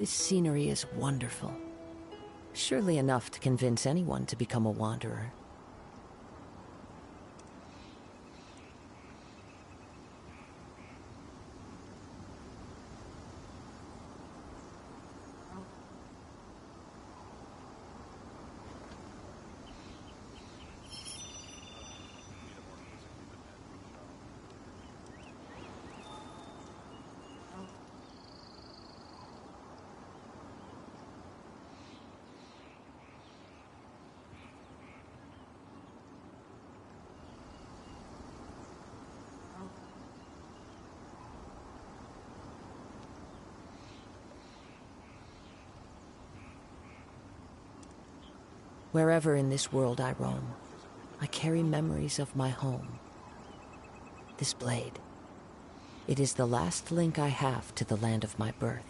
This scenery is wonderful. Surely enough to convince anyone to become a wanderer. Wherever in this world I roam, I carry memories of my home. This blade, it is the last link I have to the land of my birth.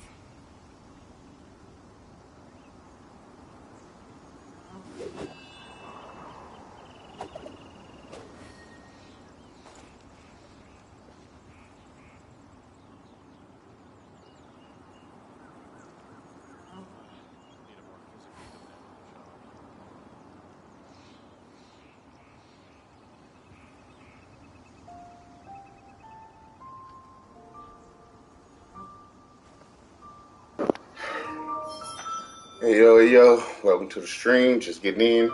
Hey yo, welcome to the stream. Just getting in.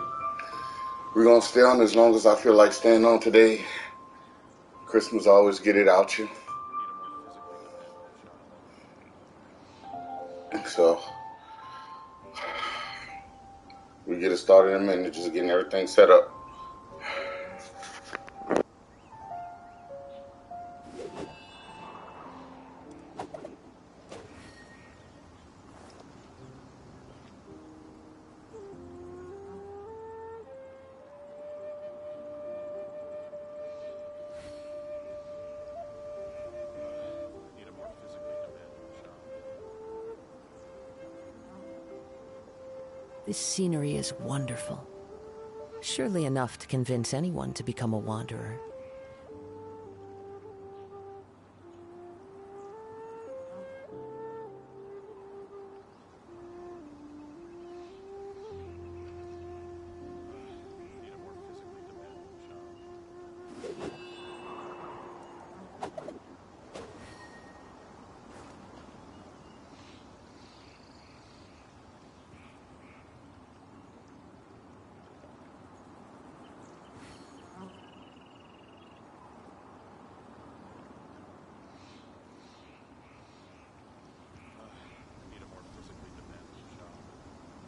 We're gonna stay on as long as I feel like staying on today. Christmas always get it out you. So we get it started in a minute, just getting everything set up. This scenery is wonderful. Surely enough to convince anyone to become a wanderer.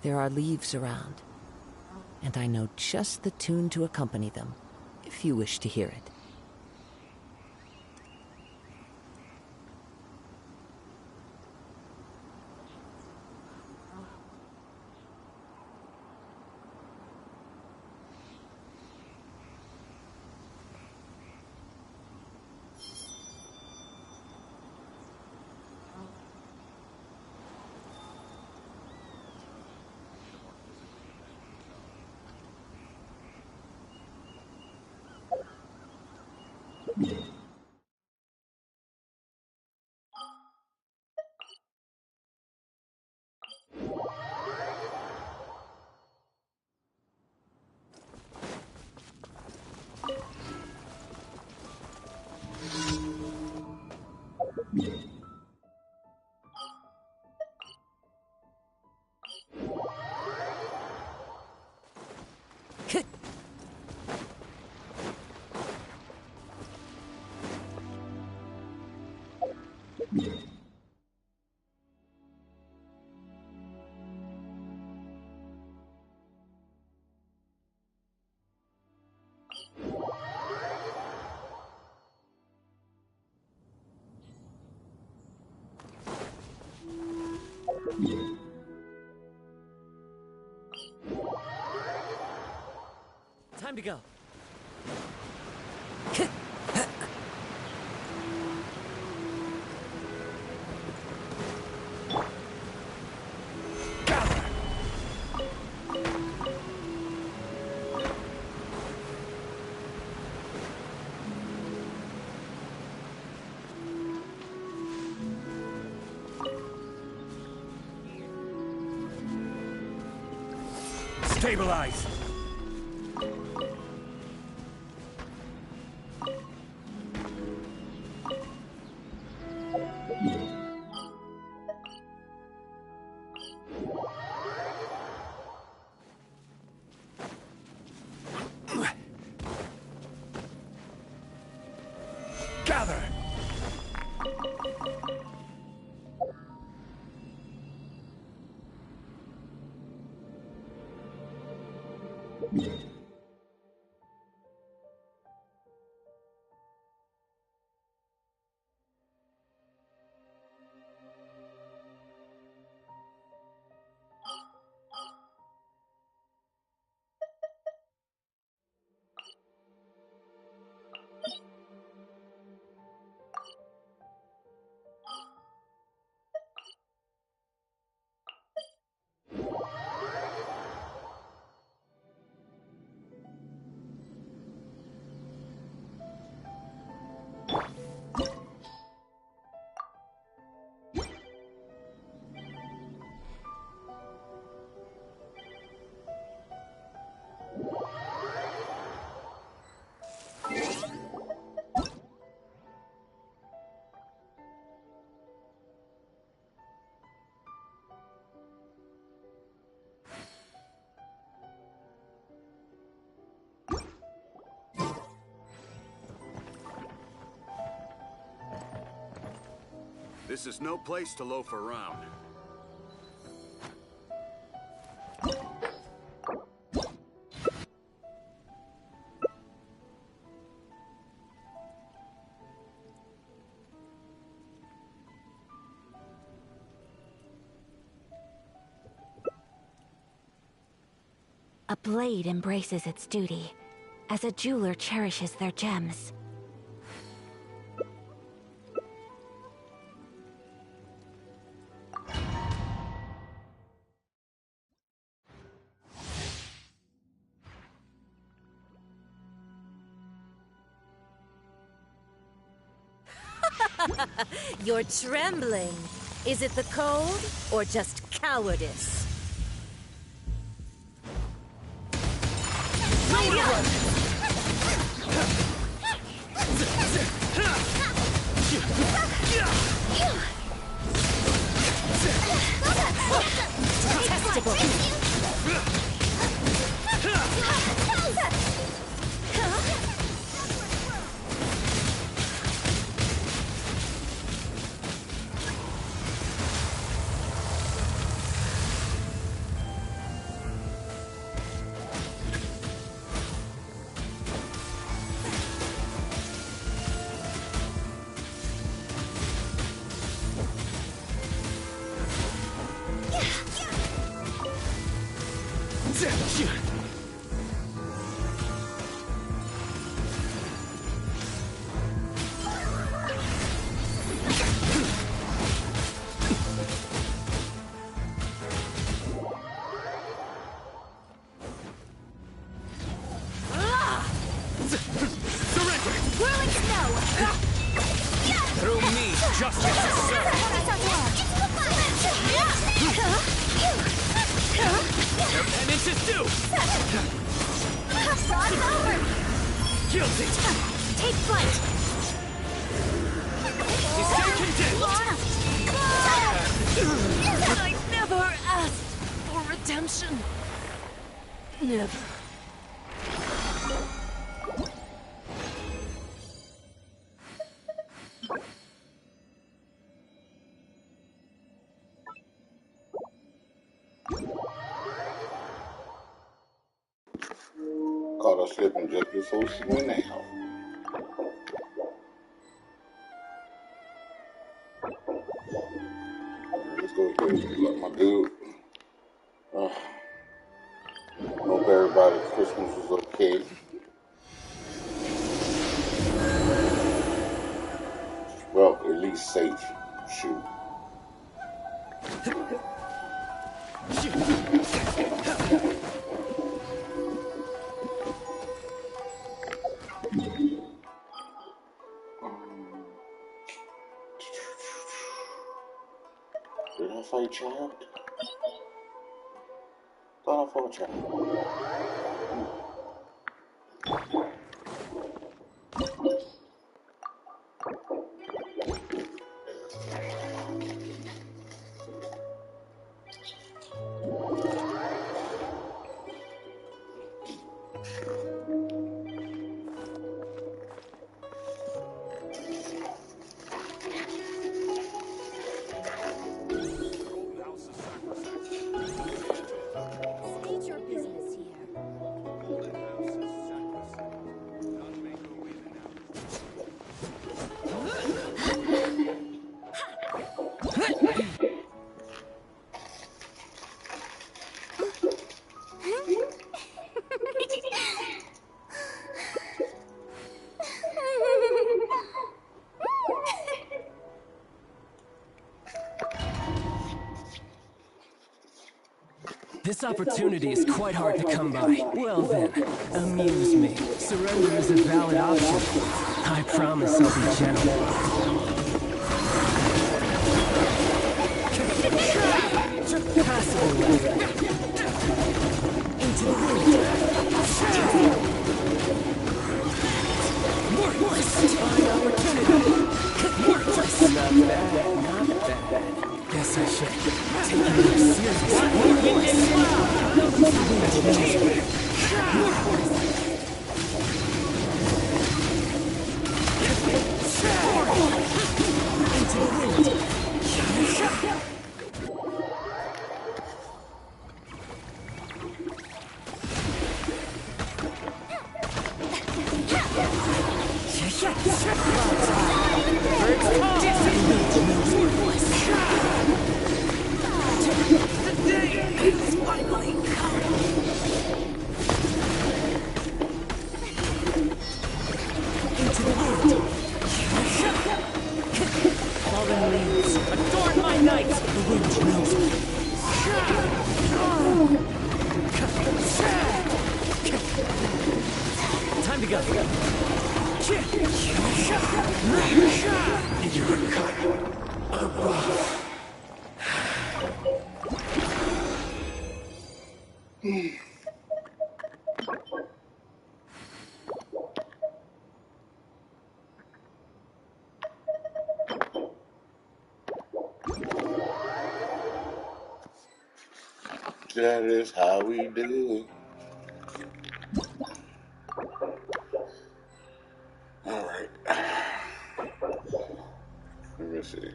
There are leaves around, and I know just the tune to accompany them, if you wish to hear it. Time to go. Stabilize! Gather! This is no place to loaf around. A blade embraces its duty, as a jeweler cherishes their gems. You're trembling. Is it the cold or just cowardice? Through me, justice is served. Their penance is due. Guilty. Take flight! You stay condemned. I never asked for redemption. Never. Caught her slipping just before she went out. Let's go ahead and look my dude. Hope everybody's Christmas was okay. Well, at least safe. Shoot. Did I fight child? Thought I motherfucker chat. State your business here. This opportunity is quite hard to come by. Well then, amuse me. Surrender is a valid option. I promise I'll be gentle. Passable weapon. Into the wind. Fine opportunity. Not bad, not bad. Guess I should take it more seriously. Into the wind. Fallen leaves, adorn my night! The wind knows me. Time to go. That is how we do it. All right. Let me see.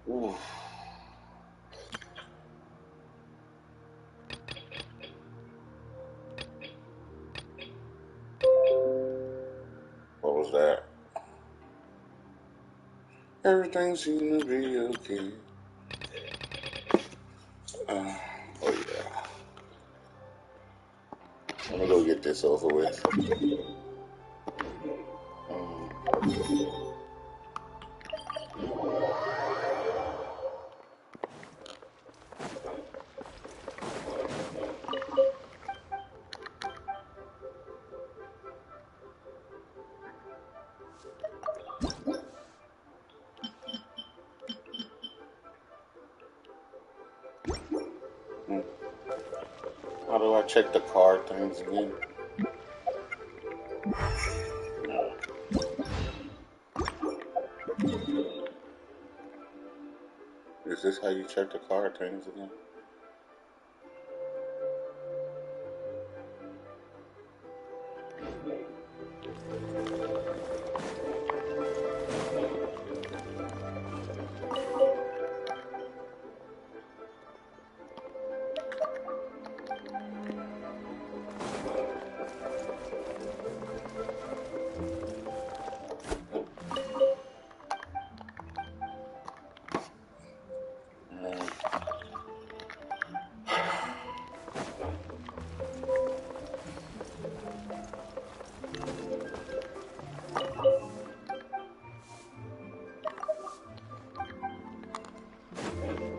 Ooh. What was that? Everything seemed to be okay. Oh yeah. Let me go get this over with. How do I check the card things again? No. Is this how you check the card things again?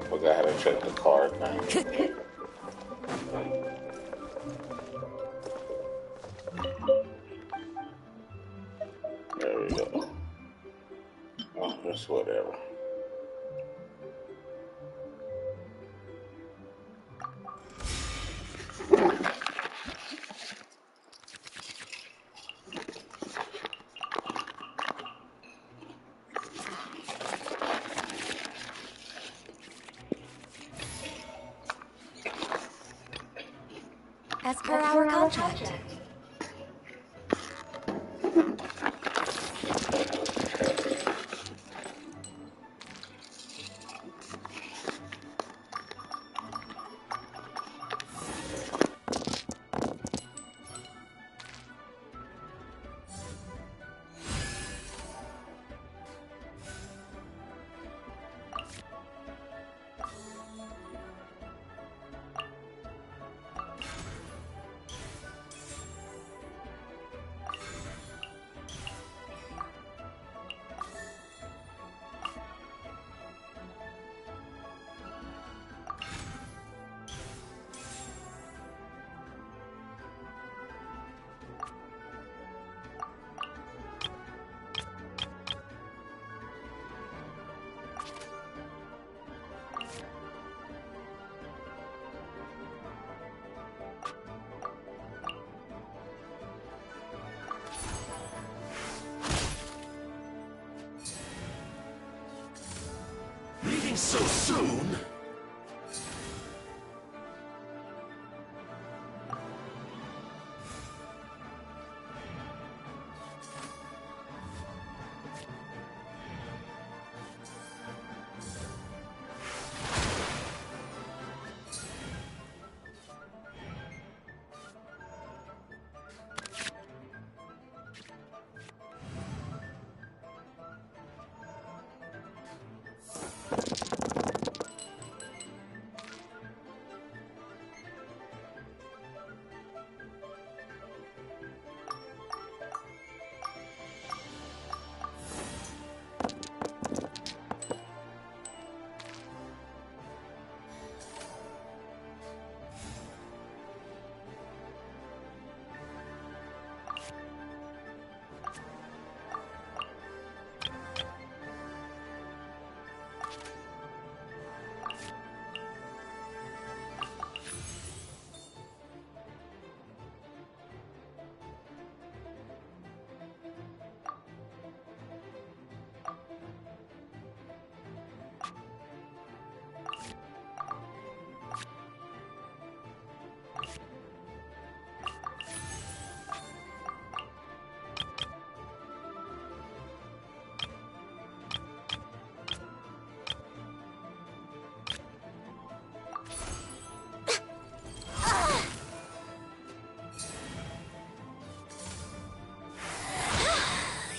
Forgot how to check the card thing. There we go. as per our contract. Leaving so soon?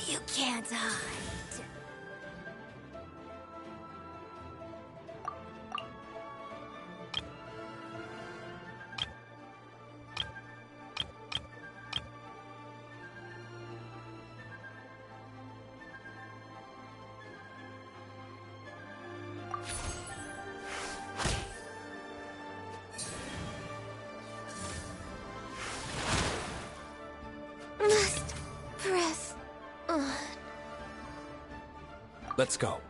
You can't hide. Must press on. Let's go.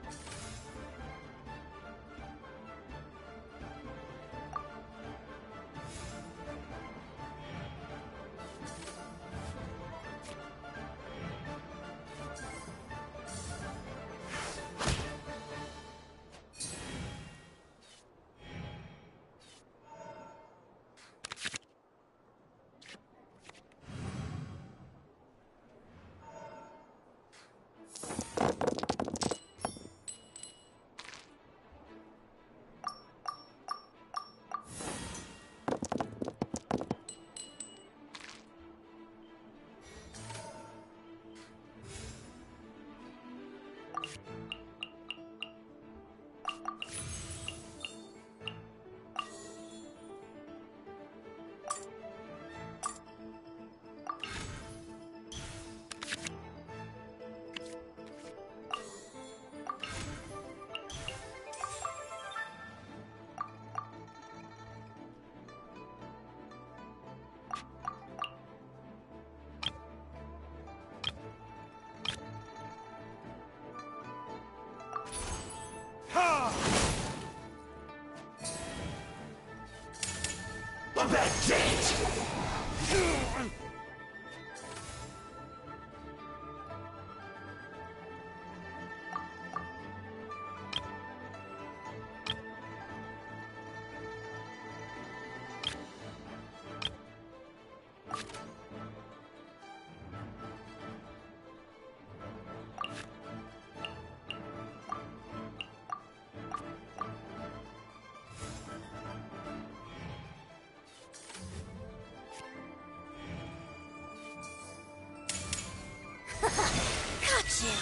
Got you!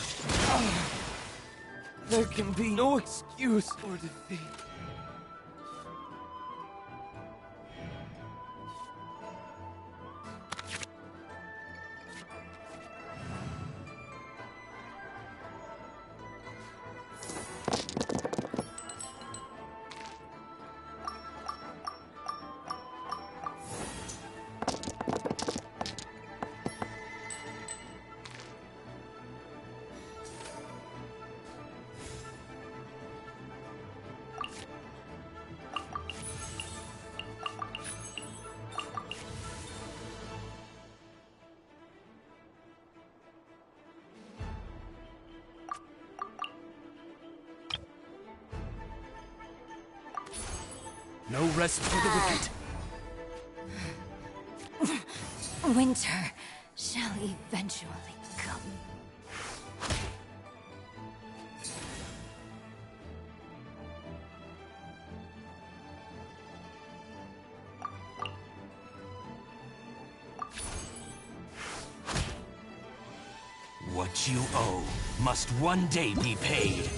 There can be no excuse for defeat. No rest for the wicked. Winter shall eventually come. What you owe must one day be paid.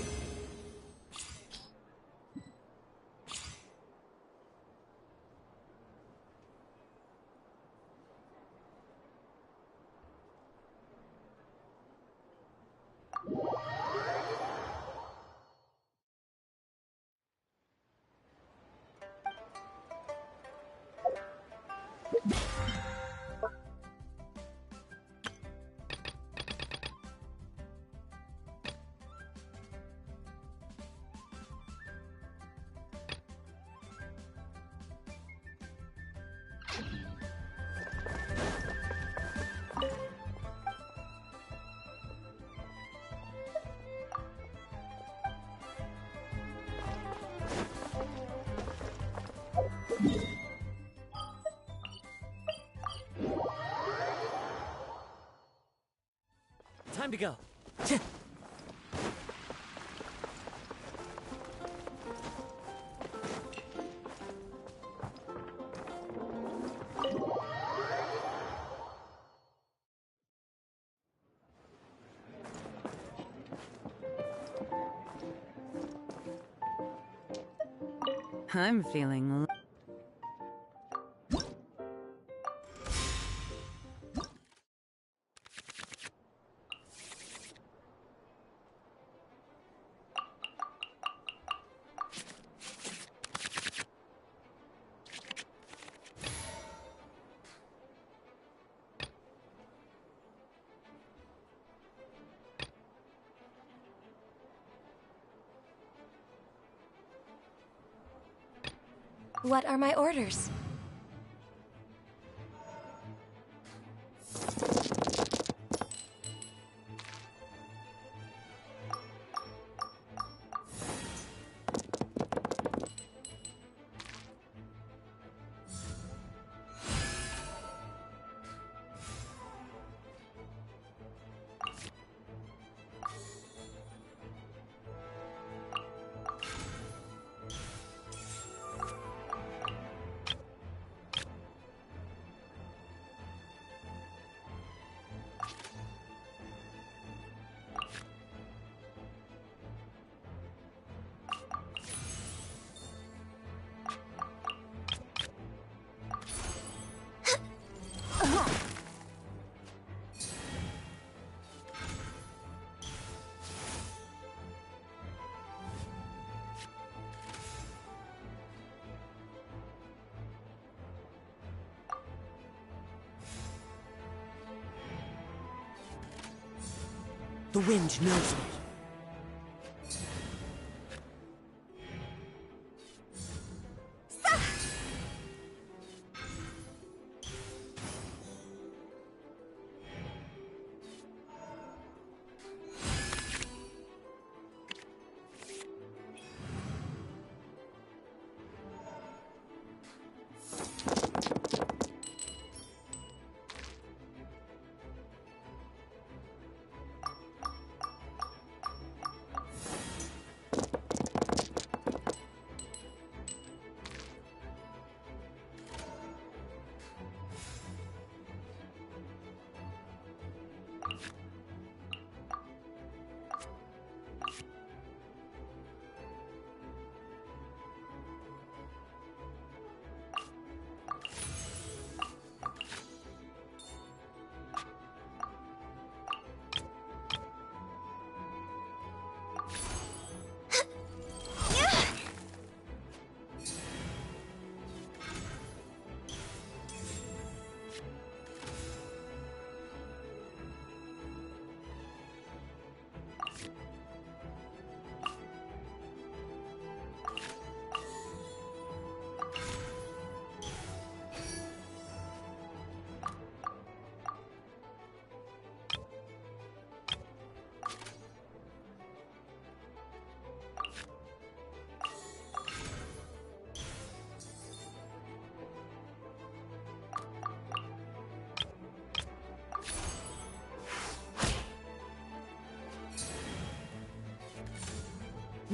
Time to go. I'm feeling... What are my orders? The wind knows me.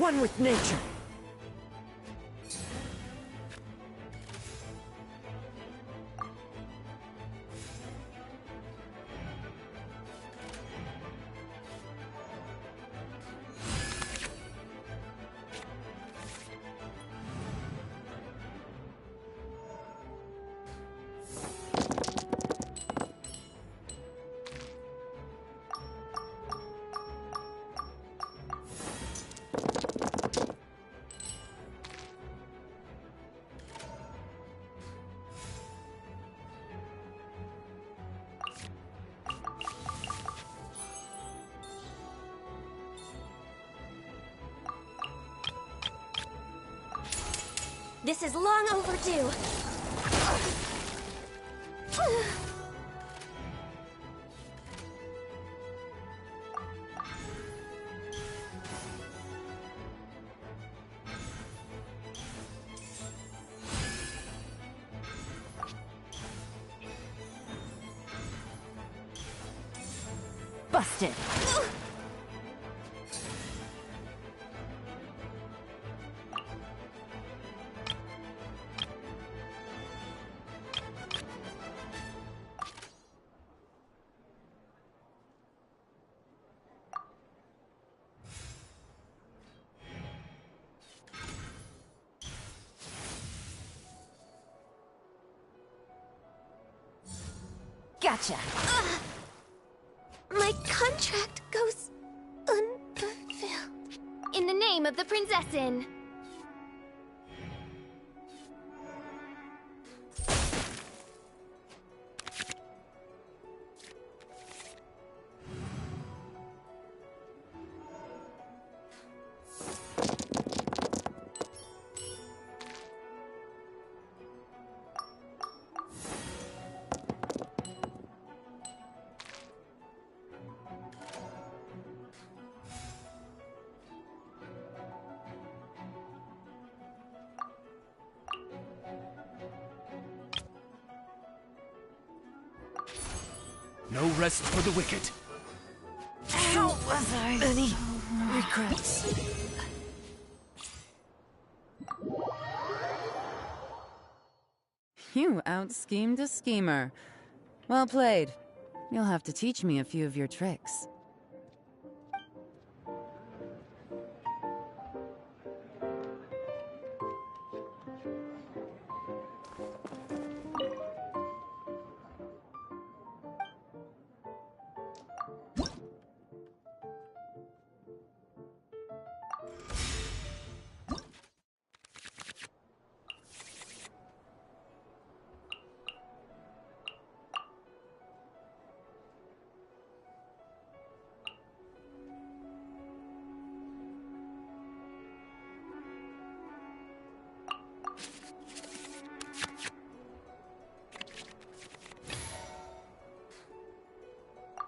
One with nature. This is long overdue. Busted. Gotcha. My contract goes unfulfilled. In the name of the Prinzessin. No rest for the wicked. How was I? Many regrets. You out-schemed a schemer. Well played. You'll have to teach me a few of your tricks.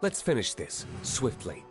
Let's finish this, swiftly.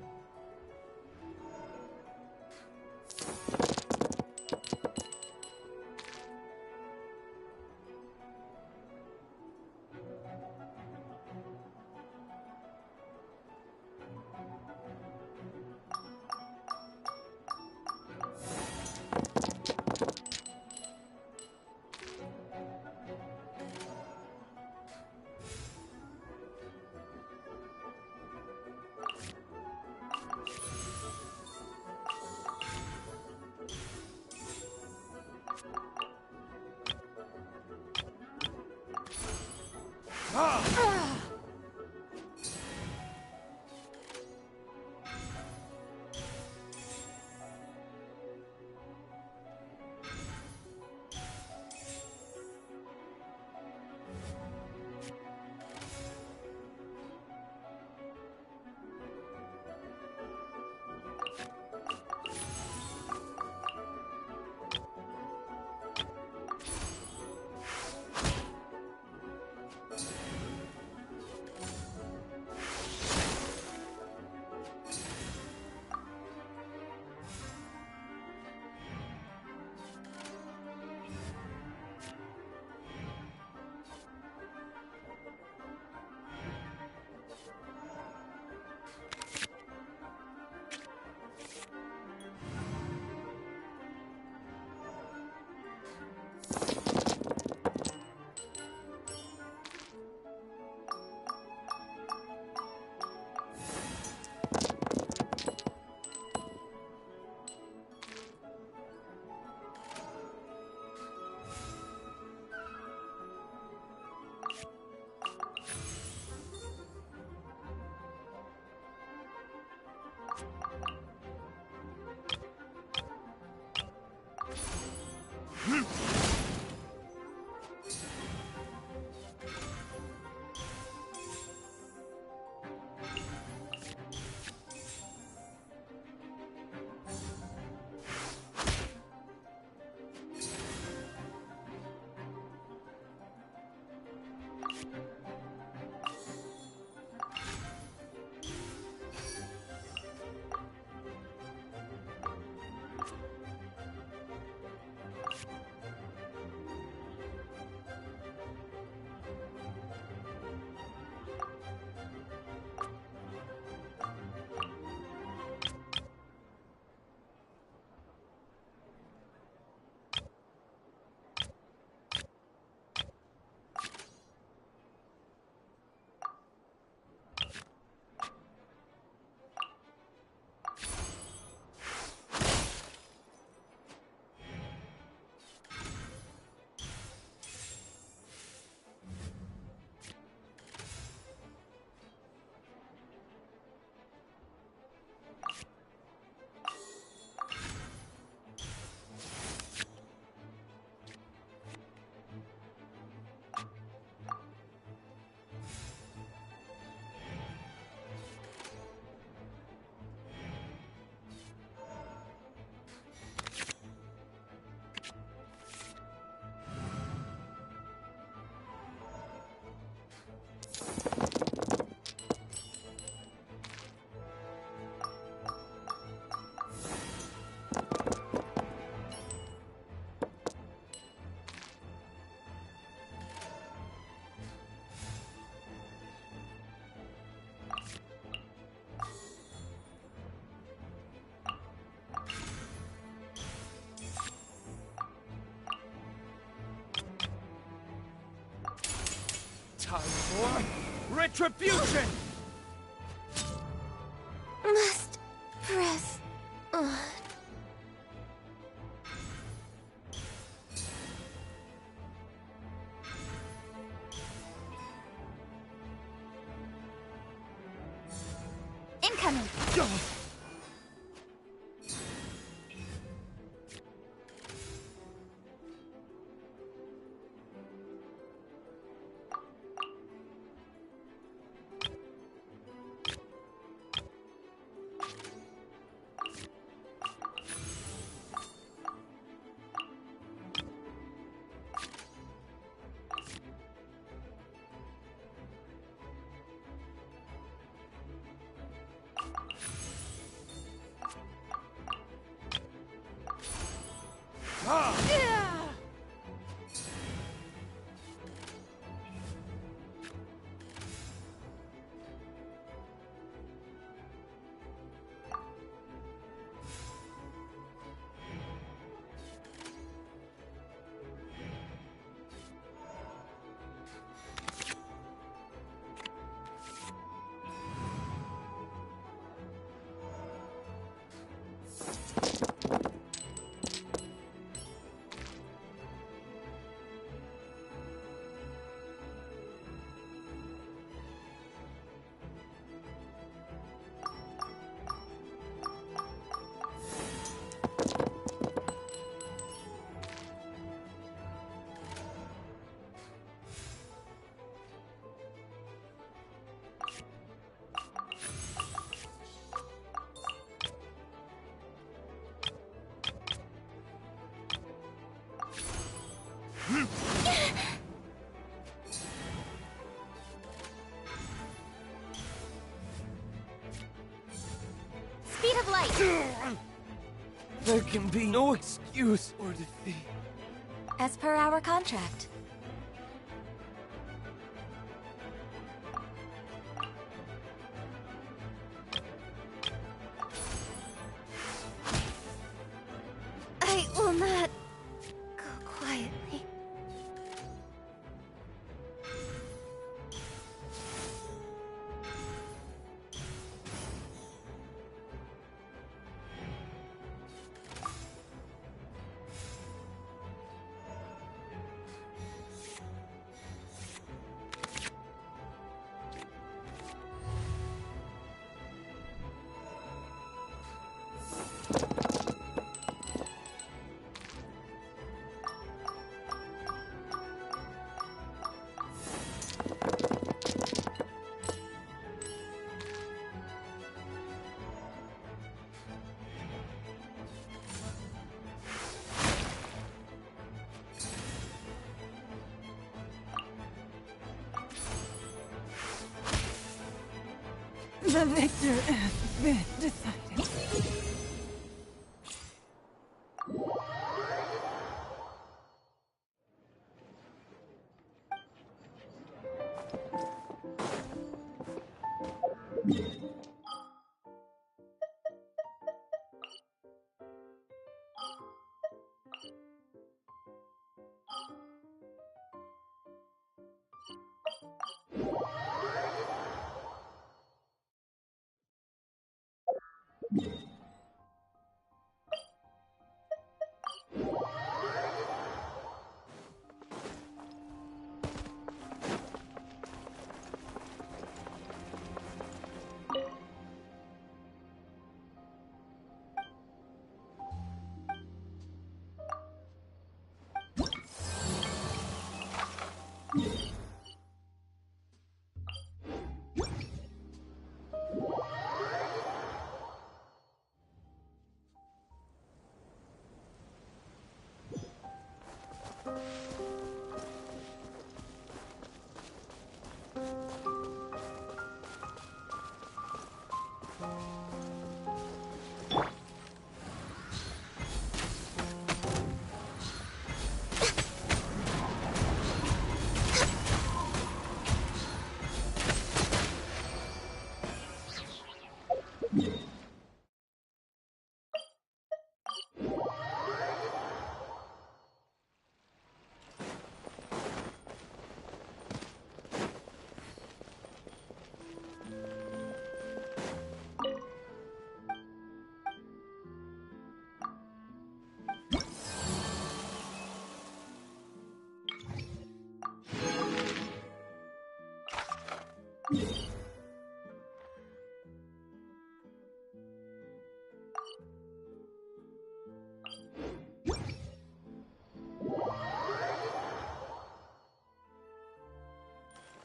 Retribution! Must press on. Incoming! Speed of light! There can be no excuse or defeat. As per our contract. I will not go quietly. The victor has been decided.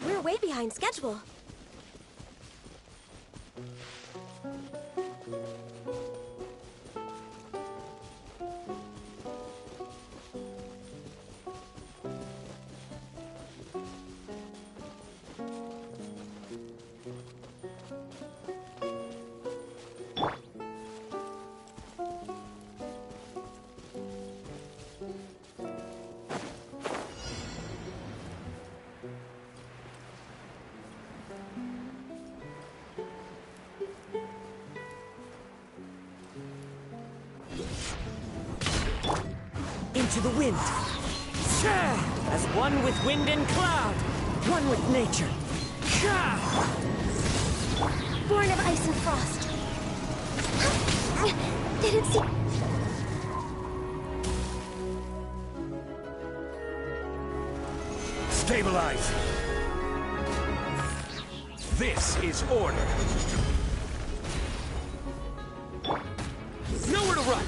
We're way behind schedule. Into the wind. As one with wind and cloud. One with nature. Born of ice and frost. Didn't see... Stabilize! This is order! Nowhere to run!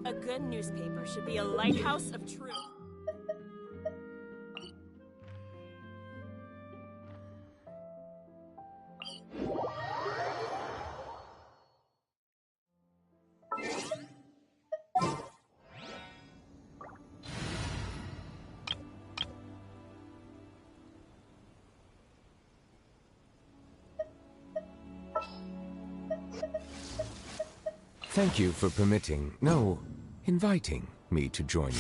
A good newspaper should be a lighthouse of truth. Thank you for permitting, no, inviting me to join you.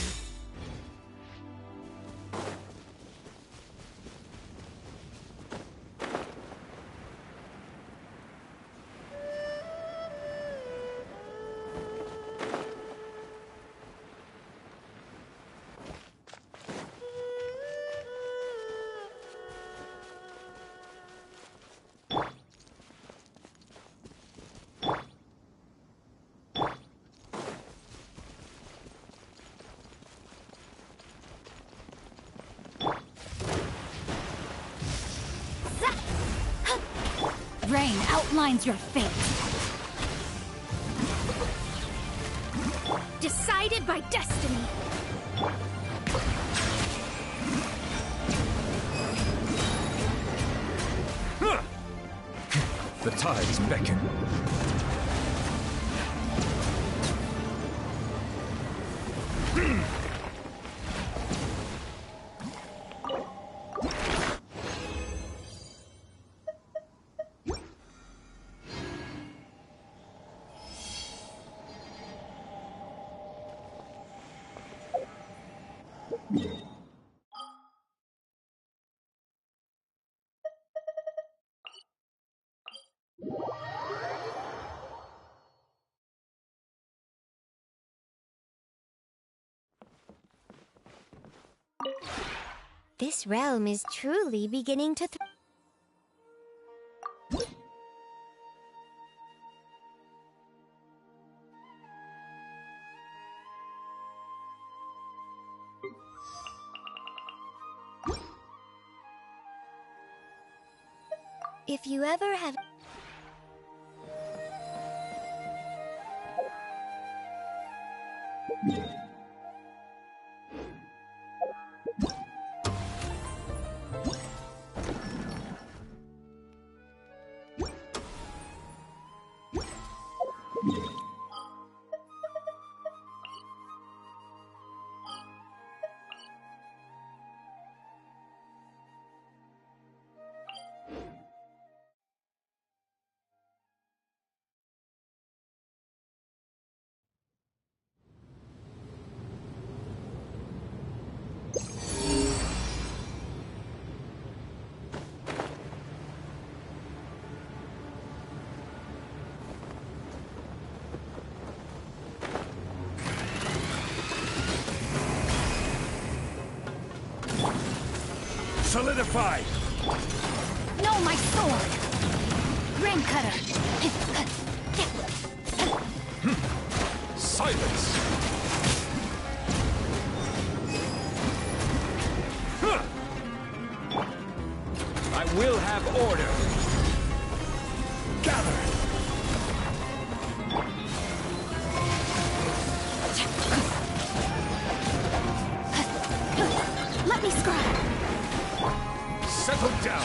Rain outlines your fate. Decided by destiny. The tides beckon. This realm is truly beginning to If you ever have Solidify! No, my sword! Rain cutter! Silence! I will have order! Gather! Let me scry! Settle down!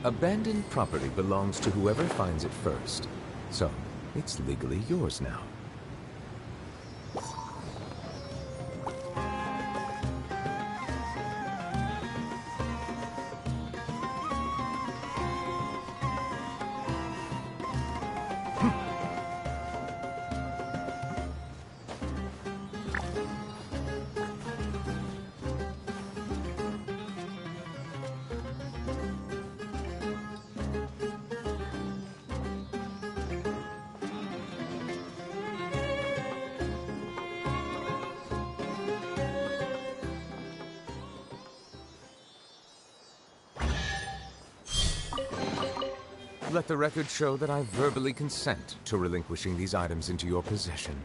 Abandoned property belongs to whoever finds it first. So, it's legally yours now. Let the record show that I verbally consent to relinquishing these items into your possession.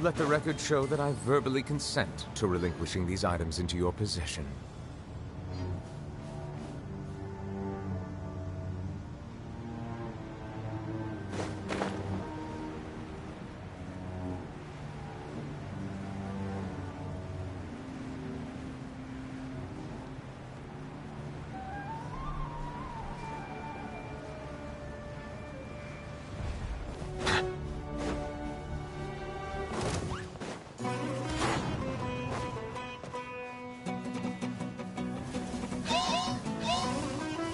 Let the record show that I verbally consent to relinquishing these items into your possession.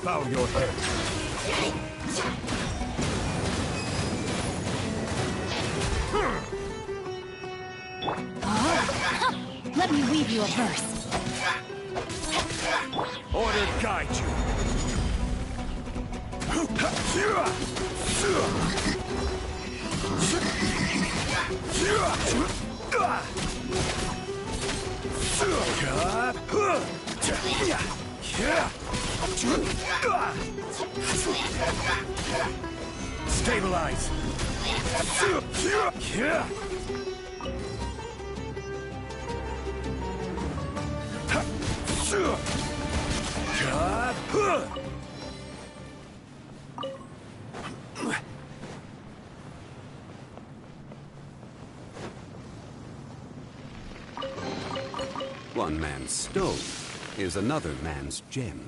bow your head. Let me weave you a verse. Order guide you. Stabilize. One man's stone is another man's gem.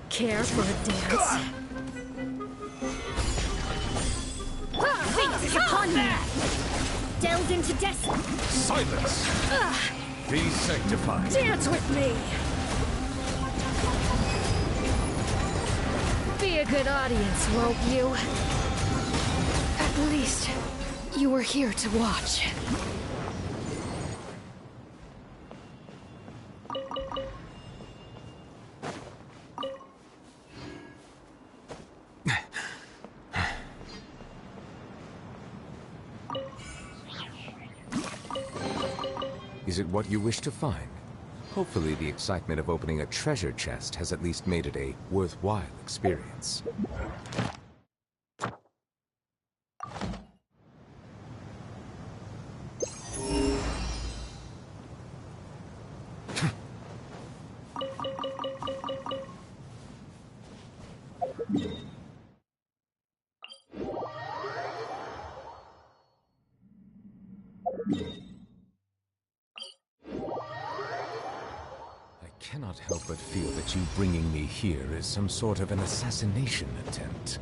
Care for a dance? Fate is upon me! Delved into destiny! Silence! Be sanctified. Dance with me! Be a good audience, won't you? At least, you were here to watch. Is it what you wish to find? Hopefully the excitement of opening a treasure chest has at least made it a worthwhile experience. I cannot help but feel that you bringing me here is some sort of an assassination attempt.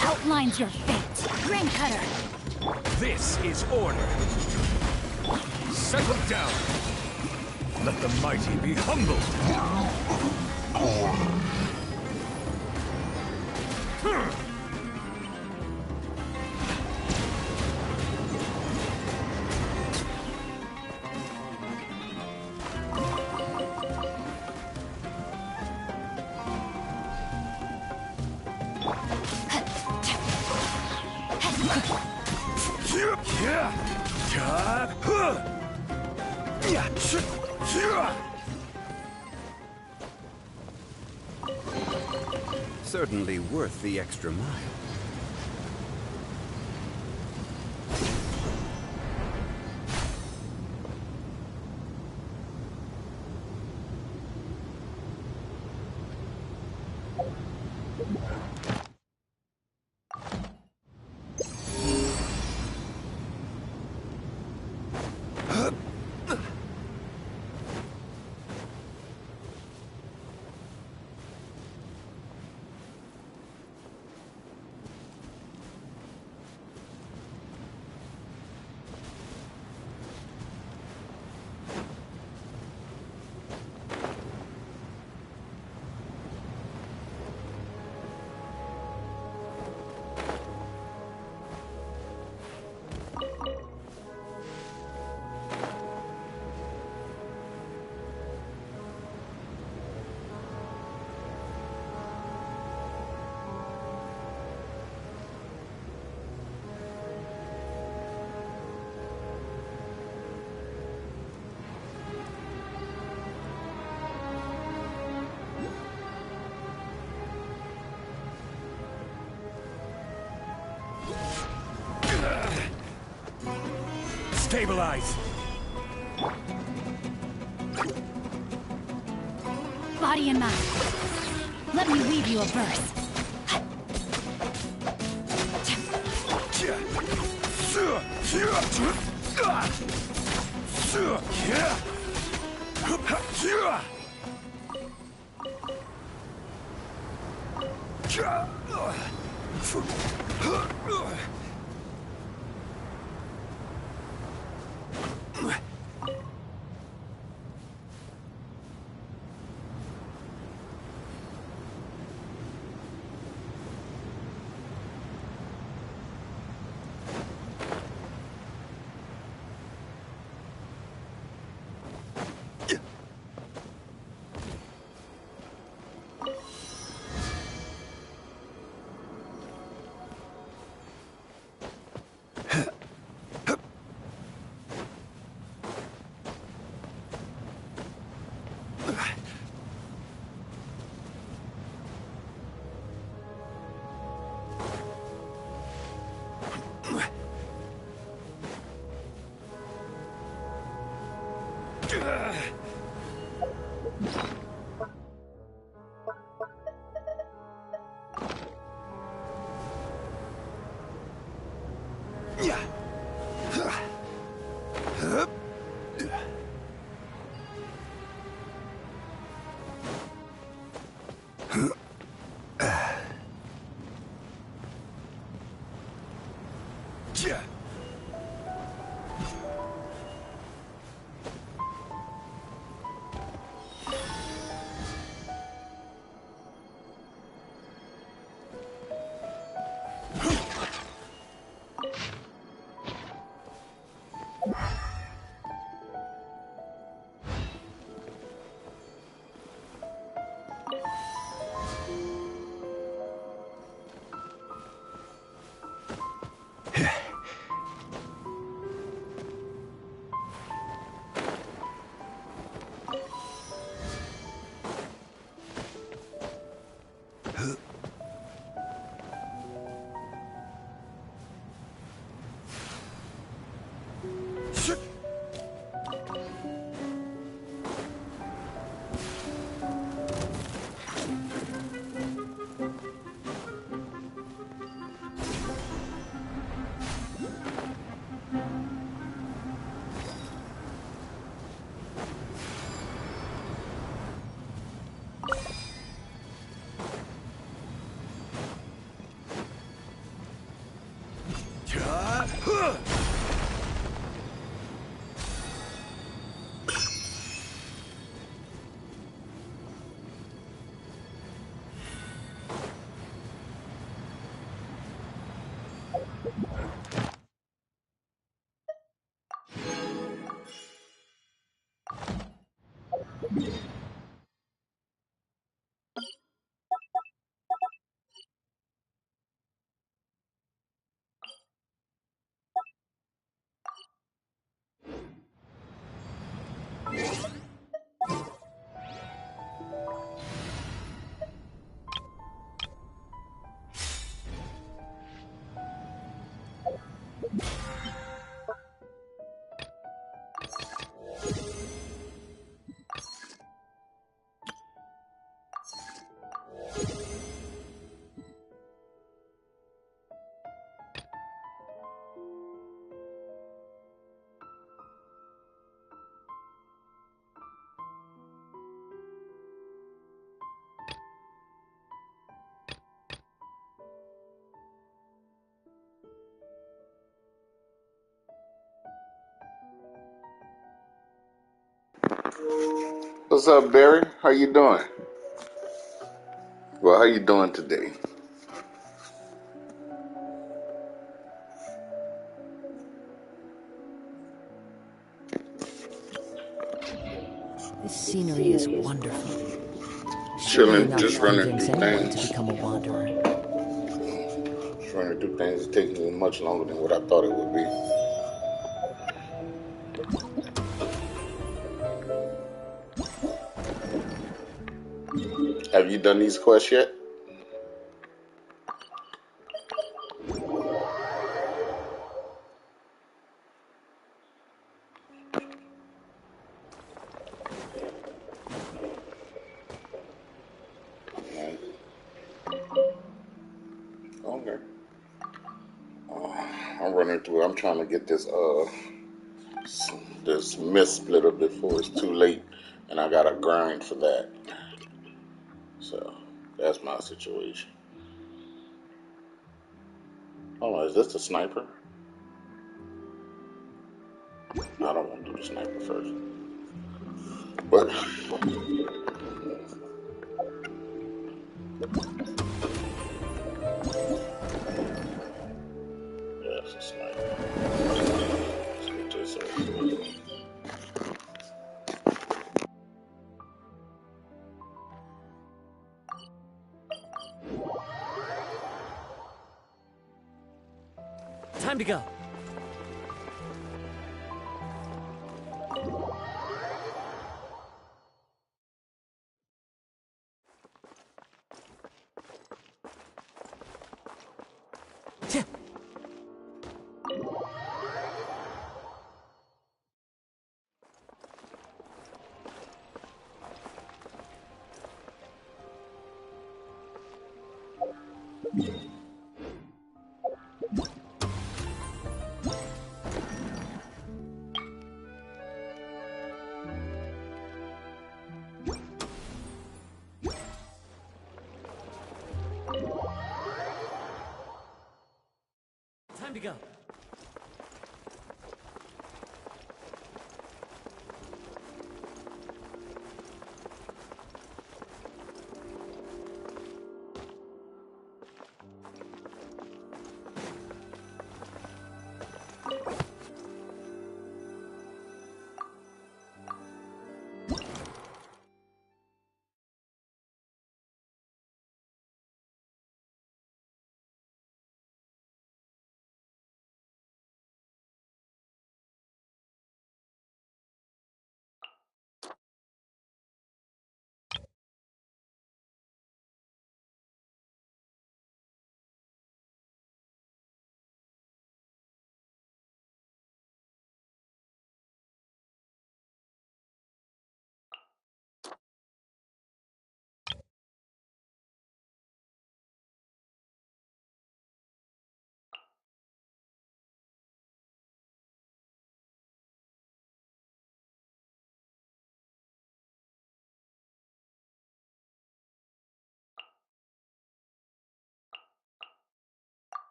Outlines your fate. Grain Cutter. This is order. Settle down. Let the mighty be humbled. Certainly worth the extra mile. Stabilize! Body and mind. Let me weave you a verse. What's up, Barry? How you doing? Well, how you doing today? This scenery is wonderful. Surely Chilling, enough just to running convince through anyone to things. become a wanderer. Just running through things. It's taking me much longer than what I thought it would be. Have you done these quests yet? Okay. I'm running through. I'm trying to get this mist splitter before it's too late, and I gotta grind for that. So that's my situation. Hold on, is this the sniper? I don't want to do the sniper first. But yeah, it's a sniper. Let's get this over. Time to go. Time to go.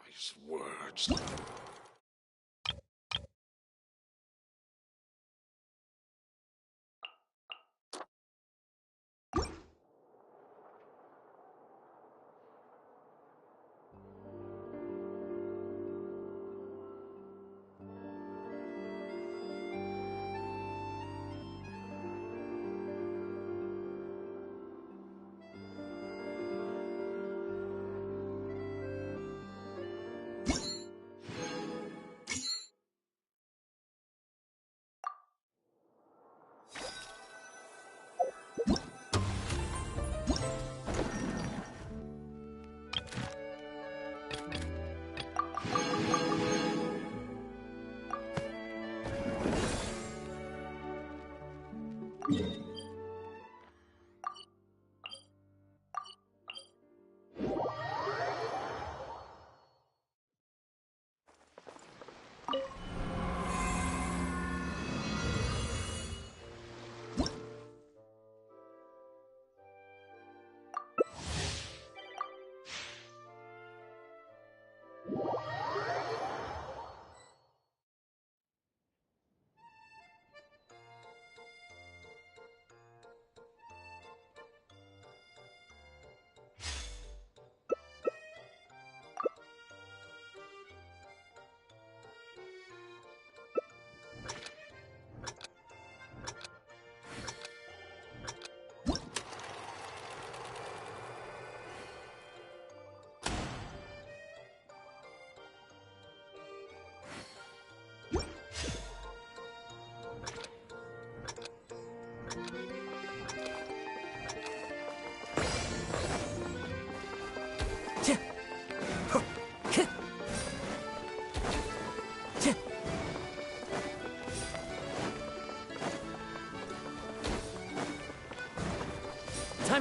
These words. Time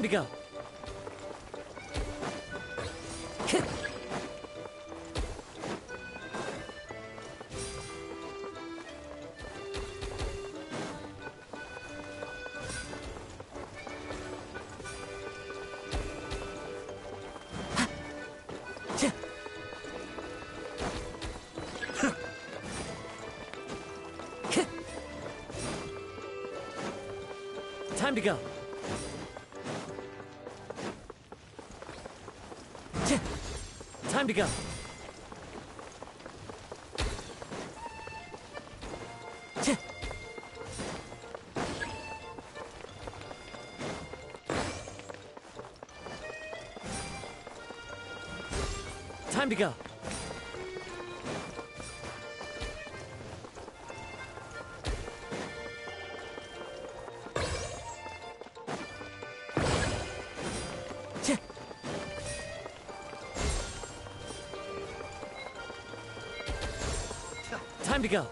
to go. Time to go. Time to go. Time to go. Time to go.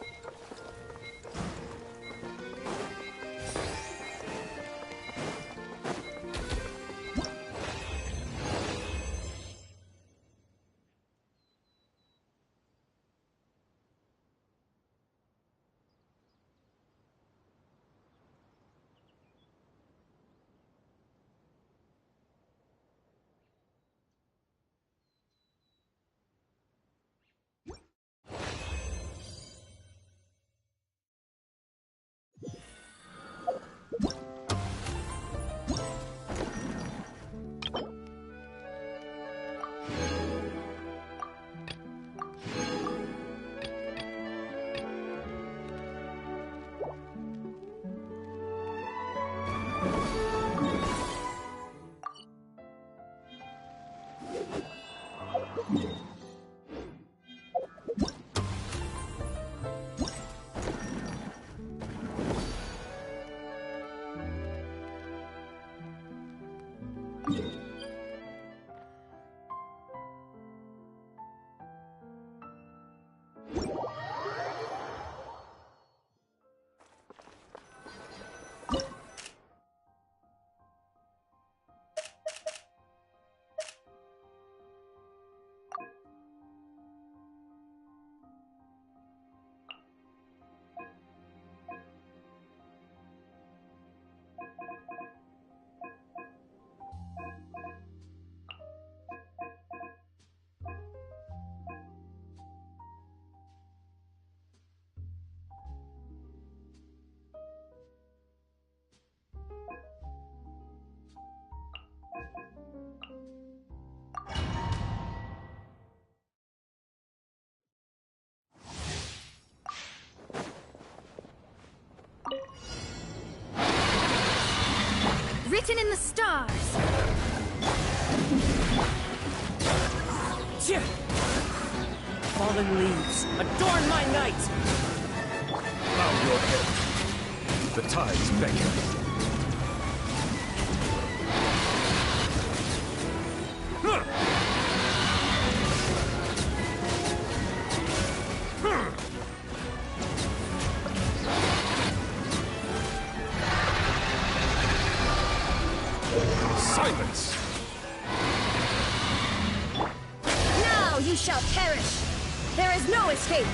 Written in the stars! Fallen leaves, adorn my night! Bow your head. The tides beckon. escape!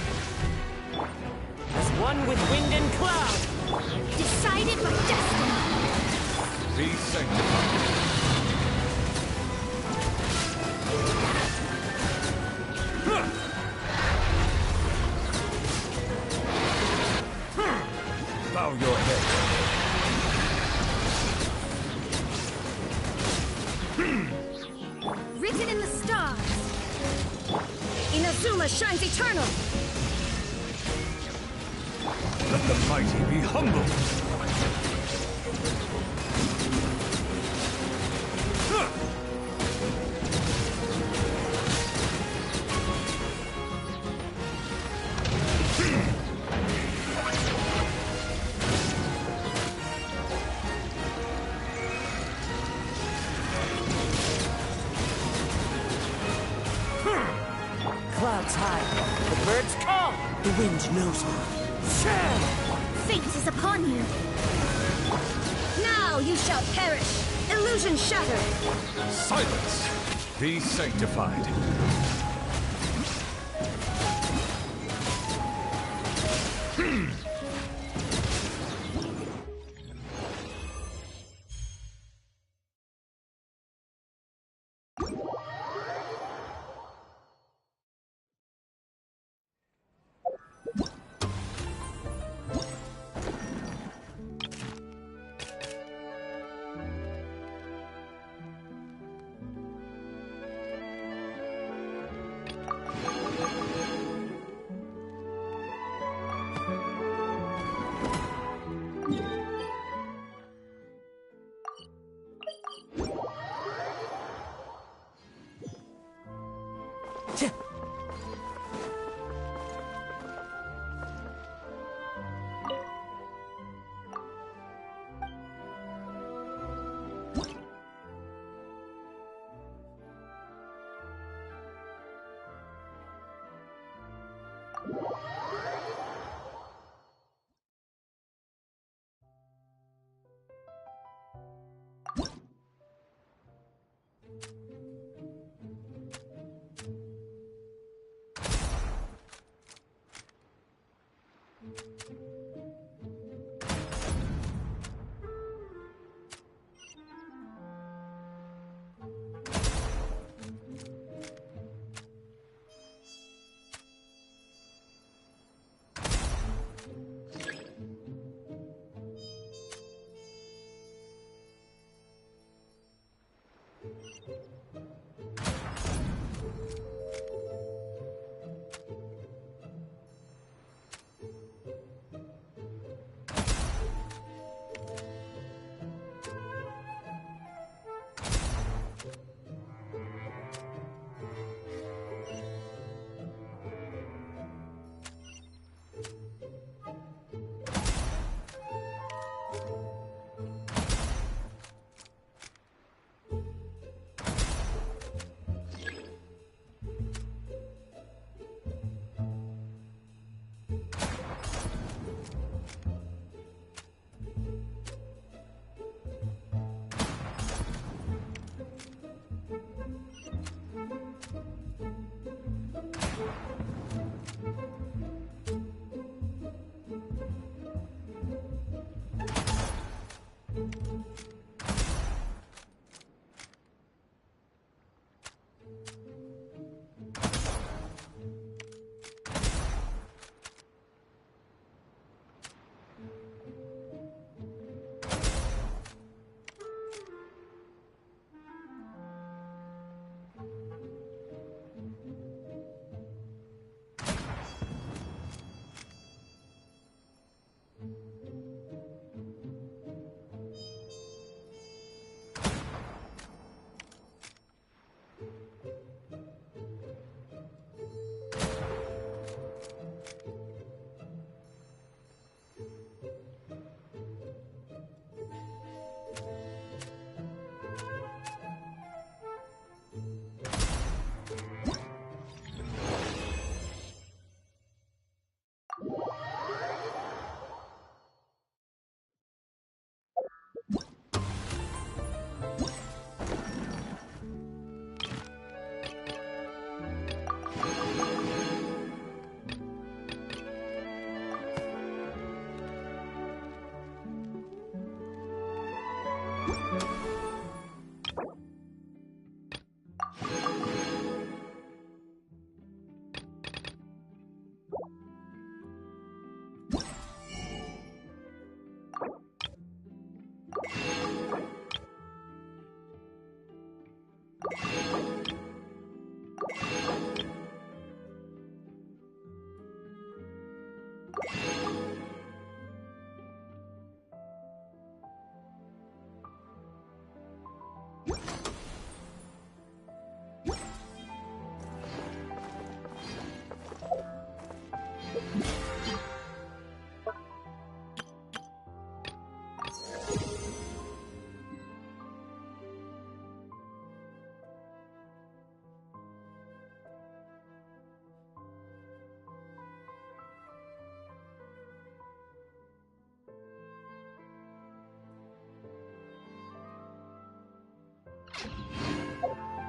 As one with wind and cloud! Decided by destiny! Be sanctified. Bow your head. Written in the stars! Inazuma shines eternal! Let the mighty be humbled. Clouds high. The birds call. The wind knows me. Fate is upon you! Now you shall perish! Illusion shattered! Silence. Be sanctified.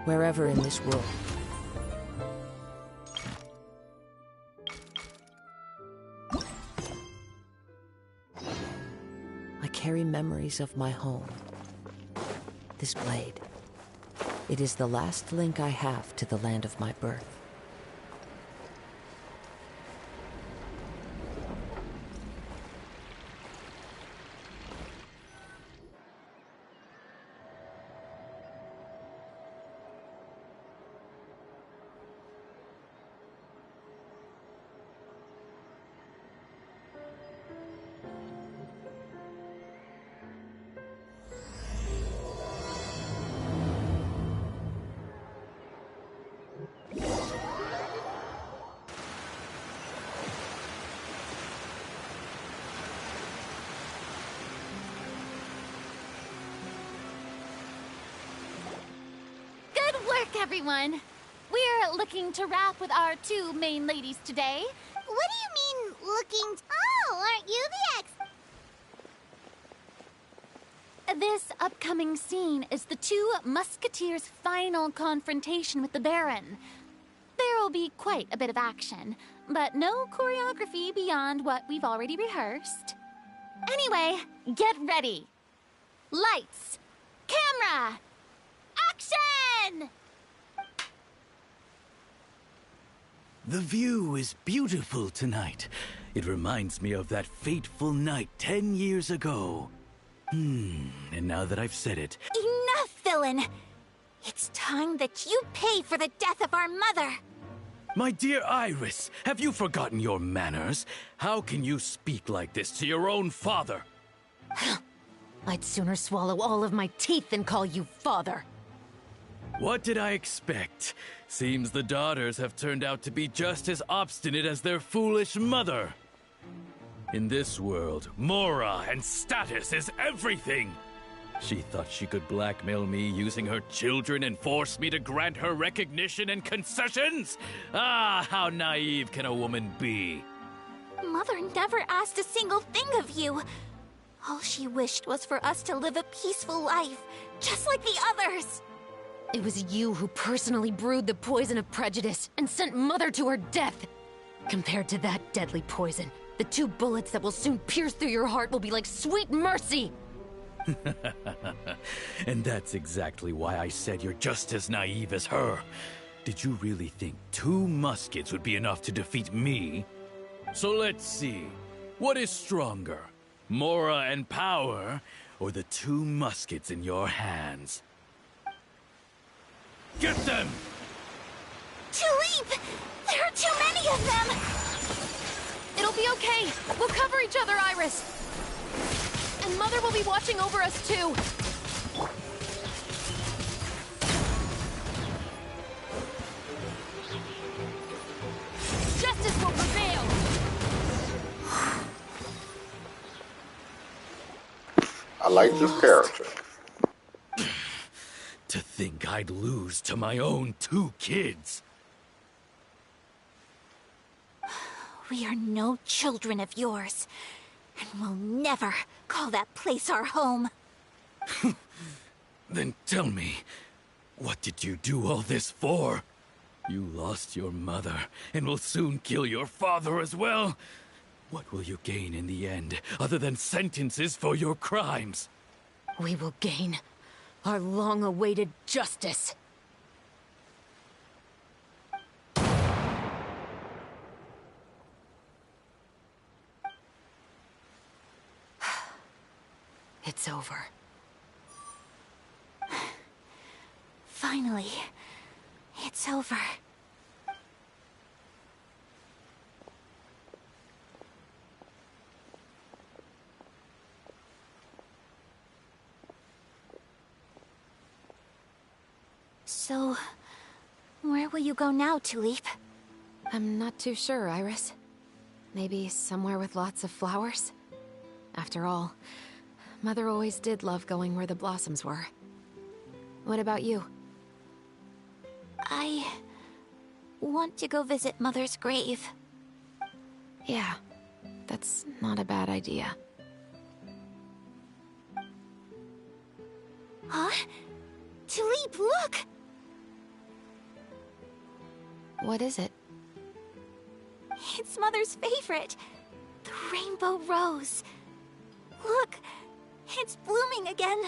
Wherever in this world. I carry memories of my home. This blade. It is the last link I have to the land of my birth. Everyone, we're looking to wrap with our two main ladies today. What do you mean, looking? Oh, aren't you the This upcoming scene is the two musketeers' final confrontation with the Baron. There will be quite a bit of action, but no choreography beyond what we've already rehearsed. Anyway, get ready. Lights, camera, action! The view is beautiful tonight. It reminds me of that fateful night 10 years ago. And now that I've said it... Enough, villain! It's time that you pay for the death of our mother! My dear Iris, have you forgotten your manners? How can you speak like this to your own father? I'd sooner swallow all of my teeth than call you father. What did I expect? Seems the daughters have turned out to be just as obstinate as their foolish mother. In this world, Mora and status is everything. She thought she could blackmail me using her children and force me to grant her recognition and concessions? Ah, how naive can a woman be? Mother never asked a single thing of you. All she wished was for us to live a peaceful life, just like the others. It was you who personally brewed the poison of prejudice and sent Mother to her death. Compared to that deadly poison, the 2 bullets that will soon pierce through your heart will be like sweet mercy. And that's exactly why I said you're just as naive as her. Did you really think 2 muskets would be enough to defeat me? So let's see. What is stronger? Mora and power, or the 2 muskets in your hands? Get them! Tulip! There are too many of them! It'll be okay. We'll cover each other, Iris. And Mother will be watching over us, too. Justice will prevail! I like this character. To think I'd lose to my own 2 kids. We are no children of yours, and we'll never call that place our home. Then tell me, what did you do all this for? You lost your mother, and will soon kill your father as well. What will you gain in the end, other than sentences for your crimes? we will gain our long-awaited justice. It's over. Finally, it's over. So, where will you go now, Tulip? I'm not too sure, Iris. Maybe somewhere with lots of flowers? After all, Mother always did love going where the blossoms were. What about you? I want to go visit Mother's grave. Yeah, that's not a bad idea. Huh? Tulip, look! What is it? It's Mother's favorite. The rainbow rose. Look, it's blooming again.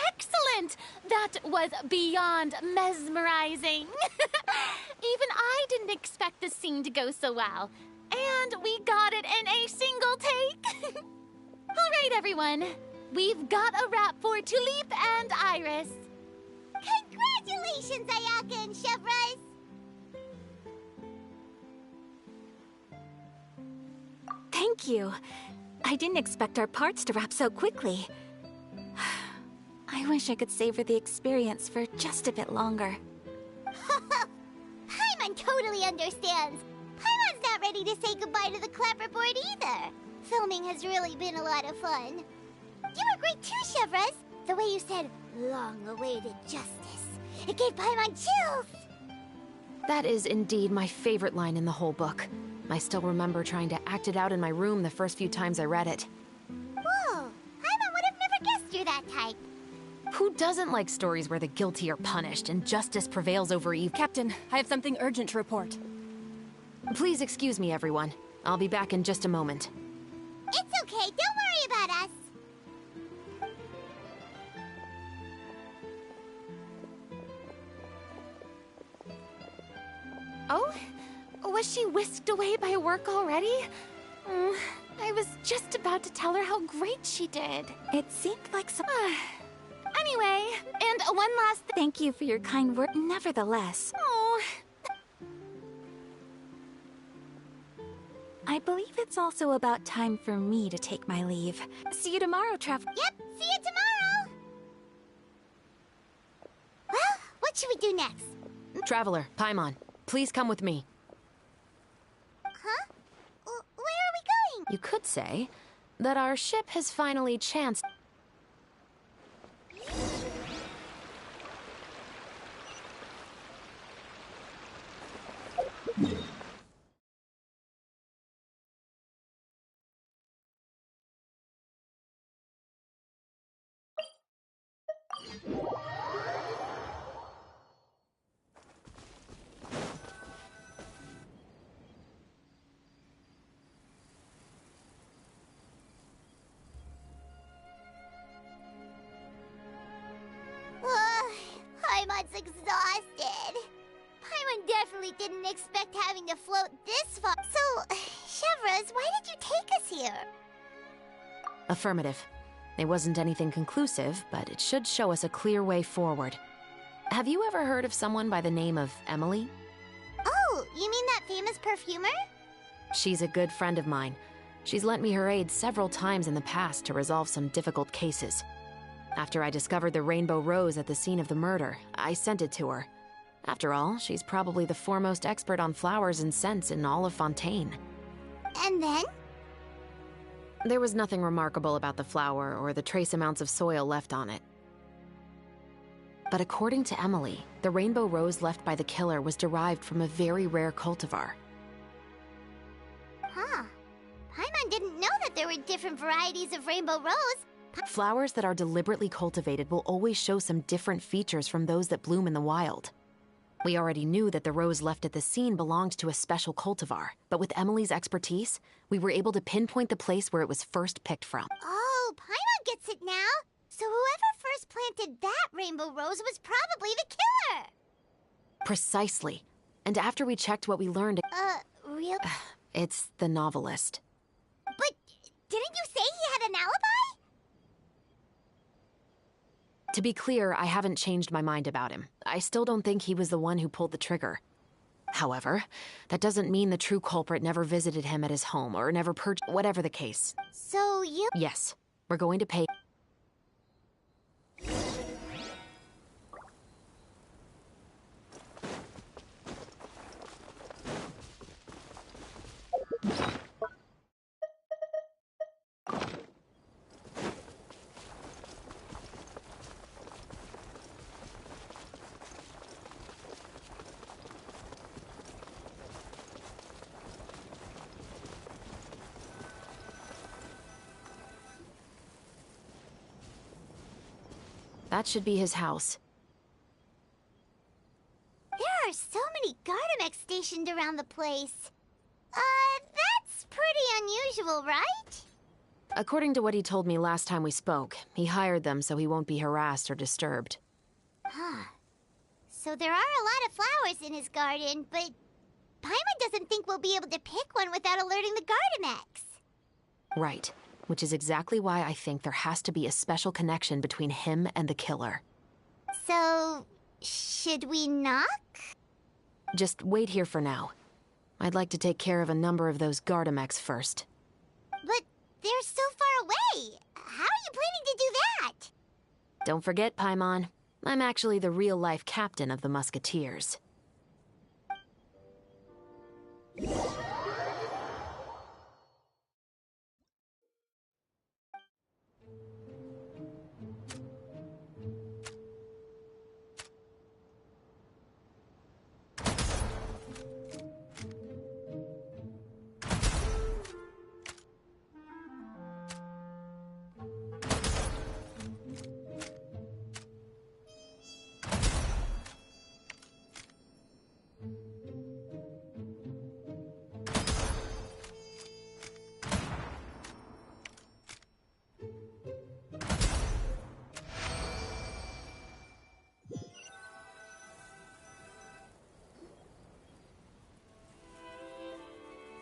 Excellent! That was beyond mesmerizing. Even I didn't expect the scene to go so well. And we got it in a single take. All right, everyone. We've got a wrap for Tulip and Iris. Congratulations, Ayaka and Chevres! Thank you. I didn't expect our parts to wrap so quickly. I wish I could savor the experience for just a bit longer. Paimon totally understands. Paimon's not ready to say goodbye to the clapperboard either. Filming has really been a lot of fun. You were great too, Chevres. The way you said, long-awaited justice. It gave Paimon chills. That is indeed my favorite line in the whole book. I still remember trying to act it out in my room the first few times I read it. Whoa, Paimon would have never guessed you're that type. Who doesn't like stories where the guilty are punished and justice prevails over evil? Captain, I have something urgent to report. Please excuse me, everyone. I'll be back in just a moment. It's okay, don't worry about us. Oh? Was she whisked away by work already? I was just about to tell her how great she did. It seemed like some... Anyway, and one last thing. Thank you for your kind word. Nevertheless... Oh... I believe it's also about time for me to take my leave. See you tomorrow, Trav. Yep, see you tomorrow. Well, what should we do next? Traveler, Paimon, please come with me. Huh? Where are we going? You could say that our ship has finally chanced... Paimon's exhausted. Paimon definitely didn't expect having to float this far. So, Chevres, why did you take us here? Affirmative. It wasn't anything conclusive, but it should show us a clear way forward. Have you ever heard of someone by the name of Emily? Oh, you mean that famous perfumer? She's a good friend of mine. She's lent me her aid several times in the past to resolve some difficult cases. After I discovered the rainbow rose at the scene of the murder, I sent it to her. After all, she's probably the foremost expert on flowers and scents in all of Fontaine. And then? There was nothing remarkable about the flower or the trace amounts of soil left on it. But according to Emily, the rainbow rose left by the killer was derived from a very rare cultivar. Huh. Paimon didn't know that there were different varieties of rainbow rose. Flowers that are deliberately cultivated will always show some different features from those that bloom in the wild. We already knew that the rose left at the scene belonged to a special cultivar, but with Emily's expertise, we were able to pinpoint the place where it was first picked from. Oh, Paimon gets it now! So whoever first planted that rainbow rose was probably the killer! Precisely. And after we checked what we learned... Real? It's the novelist. But didn't you say he had an alibi? To be clear, I haven't changed my mind about him. I still don't think he was the one who pulled the trigger. However, that doesn't mean the true culprit never visited him at his home or never whatever the case. So you... Yes, we're going to pay... That should be his house. There are so many Gardamex stationed around the place. That's pretty unusual, right? According to what he told me last time we spoke, he hired them so he won't be harassed or disturbed. Huh. So there are a lot of flowers in his garden, but Paimon doesn't think we'll be able to pick one without alerting the Gardamex. Right. Which is exactly why I think there has to be a special connection between him and the killer. So, should we knock? Just wait here for now. I'd like to take care of a number of those Gardamex first. But they're so far away. How are you planning to do that? Don't forget, Paimon. I'm actually the real-life captain of the Musketeers.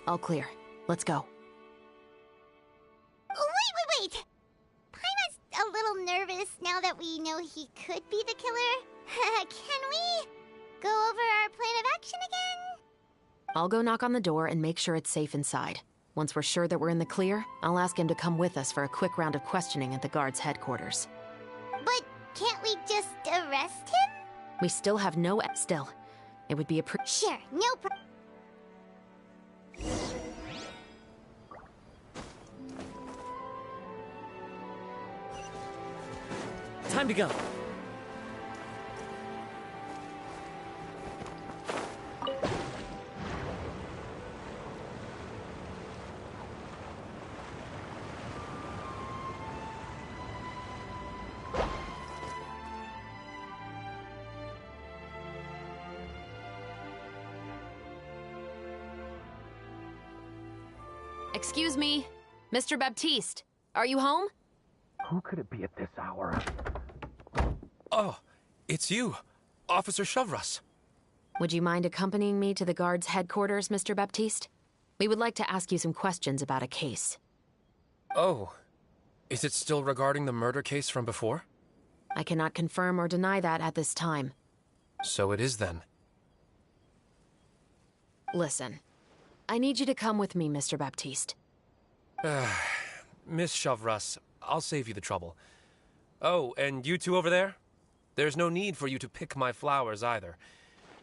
All clear. Let's go. Wait! Paimon's a little nervous now that we know he could be the killer. Can we go over our plan of action again? I'll go knock on the door and make sure it's safe inside. Once we're sure that we're in the clear, I'll ask him to come with us for a quick round of questioning at the guard's headquarters. But can't we just arrest him? We still have no... Still, it would be a Sure, no problem. Time to go. Excuse me, Mr. Baptiste, are you home? Who could it be at this hour? Oh, it's you, Officer Shavras. Would you mind accompanying me to the guard's headquarters, Mr. Baptiste? We would like to ask you some questions about a case. Oh, is it still regarding the murder case from before? I cannot confirm or deny that at this time. So it is then. Listen, I need you to come with me, Mr. Baptiste. Miss Shavras, I'll save you the trouble. Oh, and you two over there? There's no need for you to pick my flowers either.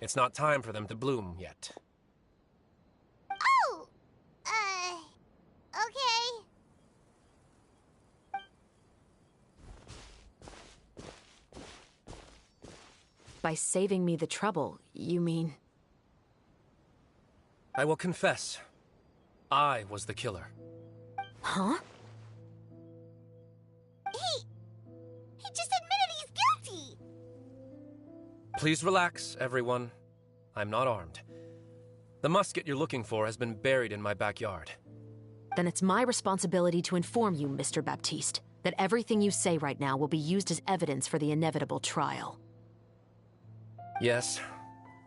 It's not time for them to bloom yet. Oh! Okay. By saving me the trouble, you mean... I will confess. I was the killer. Huh? He just admitted he's guilty! Please relax, everyone. I'm not armed. The musket you're looking for has been buried in my backyard. Then it's my responsibility to inform you, Mr. Baptiste, that everything you say right now will be used as evidence for the inevitable trial. Yes,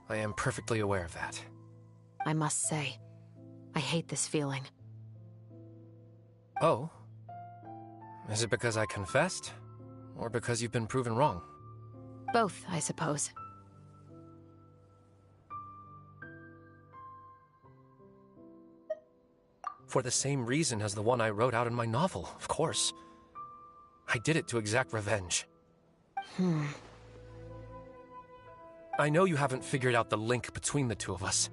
I am perfectly aware of that. I must say, I hate this feeling. Oh? Is it because I confessed? Or because you've been proven wrong? Both, I suppose. For the same reason as the one I wrote out in my novel, of course. I did it to exact revenge. I know you haven't figured out the link between the two of us.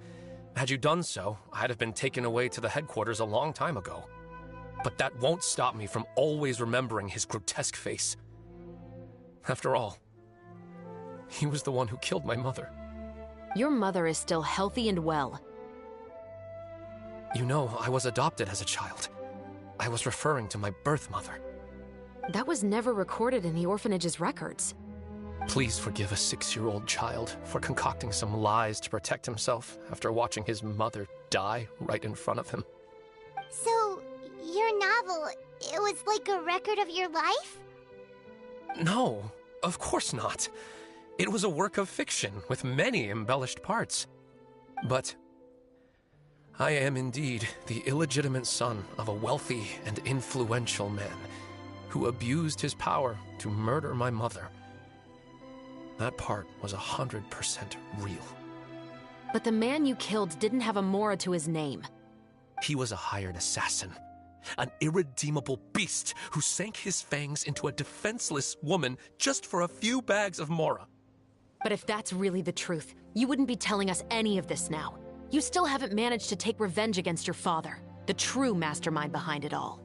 Had you done so, I'd have been taken away to the headquarters a long time ago. But that won't stop me from always remembering his grotesque face. After all, he was the one who killed my mother. Your mother is still healthy and well. You know, I was adopted as a child. I was referring to my birth mother. That was never recorded in the orphanage's records. Please forgive a 6-year-old child for concocting some lies to protect himself after watching his mother die right in front of him. So, your novel, it was like a record of your life? No, of course not. It was a work of fiction with many embellished parts. But I am indeed the illegitimate son of a wealthy and influential man who abused his power to murder my mother. That part was 100% real. But the man you killed didn't have a Mora to his name. He was a hired assassin. An irredeemable beast who sank his fangs into a defenseless woman just for a few bags of Mora. But if that's really the truth, you wouldn't be telling us any of this now. You still haven't managed to take revenge against your father, the true mastermind behind it all.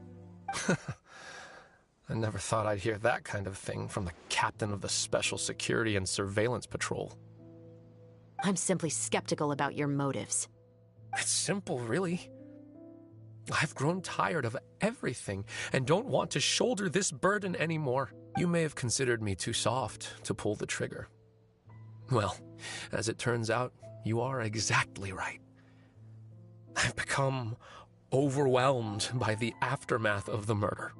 I never thought I'd hear that kind of thing from the captain of the Special Security and Surveillance Patrol. I'm simply skeptical about your motives. It's simple, really. I've grown tired of everything and don't want to shoulder this burden anymore. You may have considered me too soft to pull the trigger. Well, as it turns out, you are exactly right. I've become overwhelmed by the aftermath of the murder.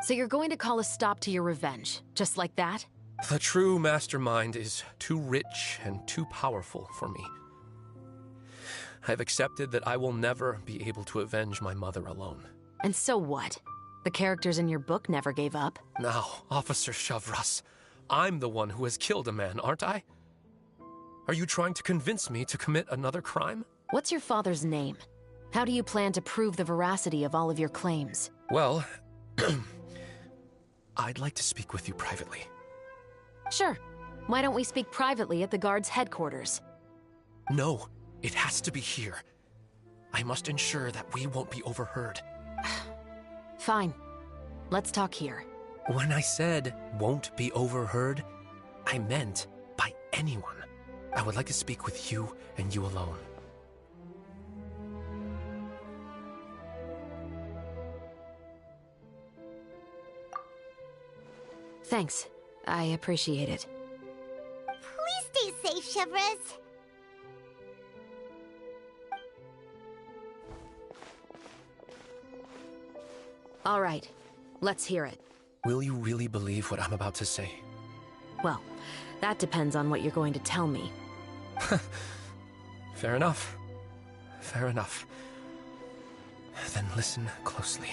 So you're going to call a stop to your revenge, just like that? The true mastermind is too rich and too powerful for me. I've accepted that I will never be able to avenge my mother alone. And so what? The characters in your book never gave up? Now, Officer Chavras, I'm the one who has killed a man, aren't I? Are you trying to convince me to commit another crime? What's your father's name? How do you plan to prove the veracity of all of your claims? Well, I'd like to speak with you privately. Sure. Why don't we speak privately at the guard's headquarters? No, it has to be here. I must ensure that we won't be overheard. Fine. Let's talk here. When I said won't be overheard, I meant by anyone. I would like to speak with you and you alone. Thanks. I appreciate it. Please stay safe, Chevres. All right. Let's hear it. Will you really believe what I'm about to say? Well, that depends on what you're going to tell me. Fair enough. Fair enough. Then listen closely.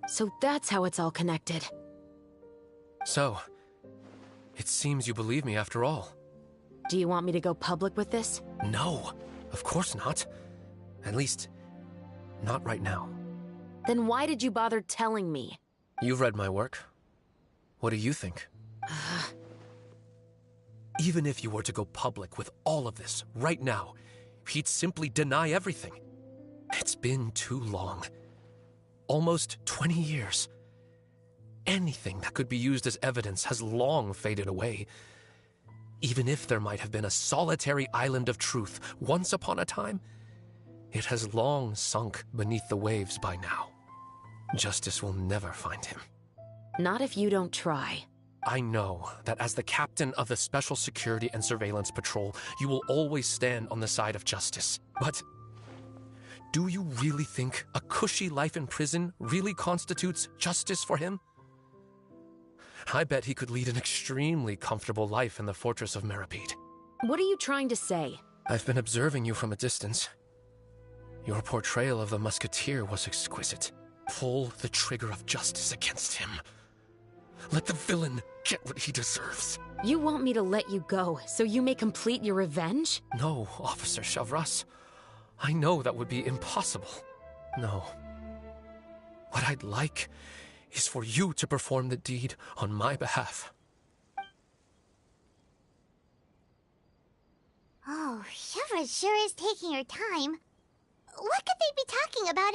So that's how it's all connected. So, it seems you believe me after all. Do you want me to go public with this? No, of course not. At least, not right now. Then why did you bother telling me? You've read my work. What do you think? Even if you were to go public with all of this right now, he'd simply deny everything. It's been too long. Almost 20 years. Anything that could be used as evidence has long faded away. Even if there might have been a solitary island of truth once upon a time, it has long sunk beneath the waves by now. Justice will never find him. Not if you don't try. I know that as the captain of the Special Security and Surveillance Patrol, you will always stand on the side of justice. But do you really think a cushy life in prison really constitutes justice for him? I bet he could lead an extremely comfortable life in the fortress of Merry-Genshin. What are you trying to say? I've been observing you from a distance. Your portrayal of the Musketeer was exquisite. Pull the trigger of justice against him. Let the villain get what he deserves. You want me to let you go so you may complete your revenge? No, Officer Shavras. I know that would be impossible. No. What I'd like is for you to perform the deed on my behalf. Oh, Shavras sure is taking her time. What could they be talking about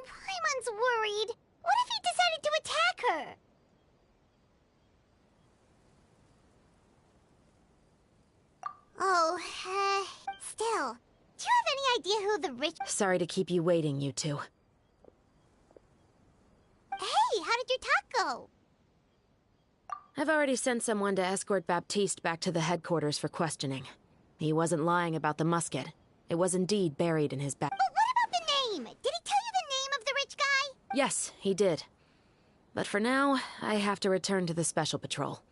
Paimon's worried. What if he decided to attack her? Oh, still. Do you have any idea who the rich... Sorry to keep you waiting, you two. Hey, how did your talk go? I've already sent someone to escort Baptiste back to the headquarters for questioning. He wasn't lying about the musket. It was indeed buried in his bag. But what about the name? Did he tell you the name of the rich guy? Yes, he did. But for now, I have to return to the Special Patrol.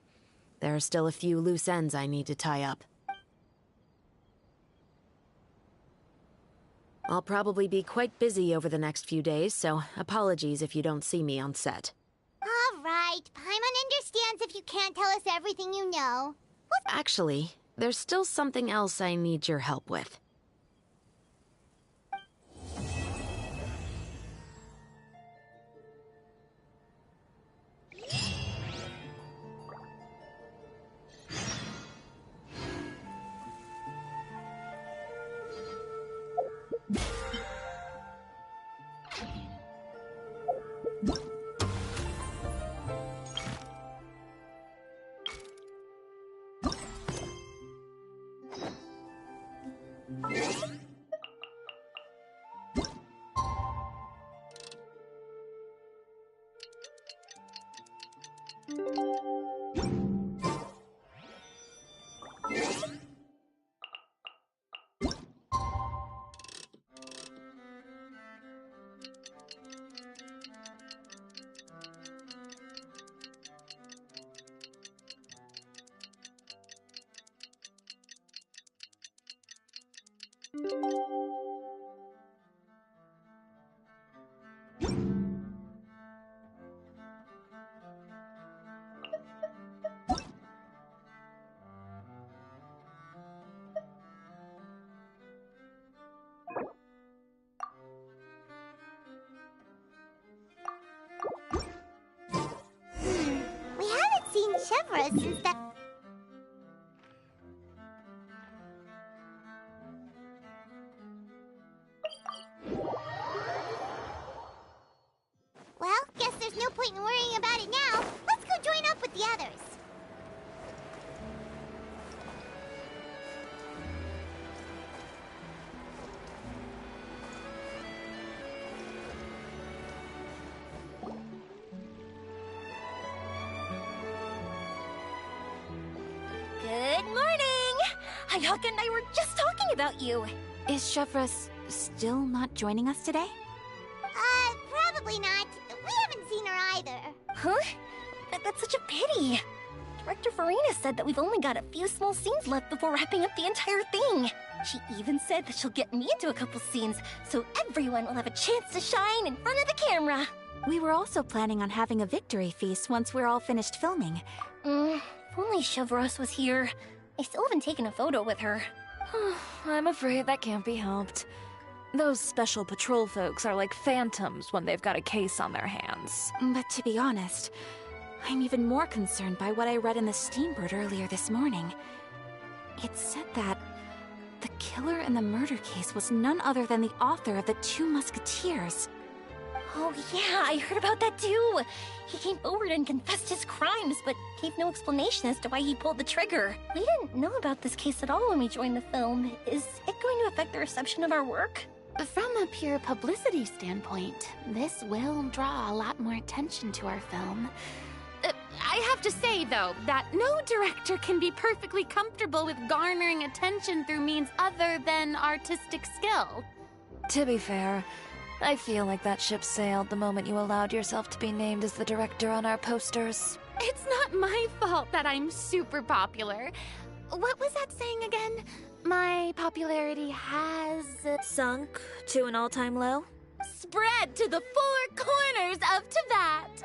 There are still a few loose ends I need to tie up. I'll probably be quite busy over the next few days, so apologies if you don't see me on set. All right. Paimon understands if you can't tell us everything you know. Actually, there's still something else I need your help with. We haven't seen Shavras since that... Well, guess there's no point in worrying about it now. Let's go join up with the others. Good morning! Hayaka and I were just talking about you. Is Shavras still not joining us today? Probably not. We haven't seen her either. Huh? That's such a pity. Director Farina said that we've only got a few small scenes left before wrapping up the entire thing. She even said that she'll get me into a couple scenes, so everyone will have a chance to shine in front of the camera. We were also planning on having a victory feast once we're all finished filming. If only Shavras was here. I still haven't taken a photo with her. I'm afraid that can't be helped. Those Special Patrol folks are like phantoms when they've got a case on their hands. But to be honest, I'm even more concerned by what I read in the Steambird earlier this morning. It said that the killer in the murder case was none other than the author of the Two Musketeers. Oh yeah, I heard about that too. He came forward and confessed his crimes, but gave no explanation as to why he pulled the trigger. We didn't know about this case at all when we joined the film. Is it going to affect the reception of our work? From a pure publicity standpoint, this will draw a lot more attention to our film. I have to say, though, that no director can be perfectly comfortable with garnering attention through means other than artistic skill. To be fair, I feel like that ship sailed the moment you allowed yourself to be named as the director on our posters. It's not my fault that I'm super popular. What was that saying again? My popularity has... sunk to an all-time low? Spread to the four corners of Teyvat!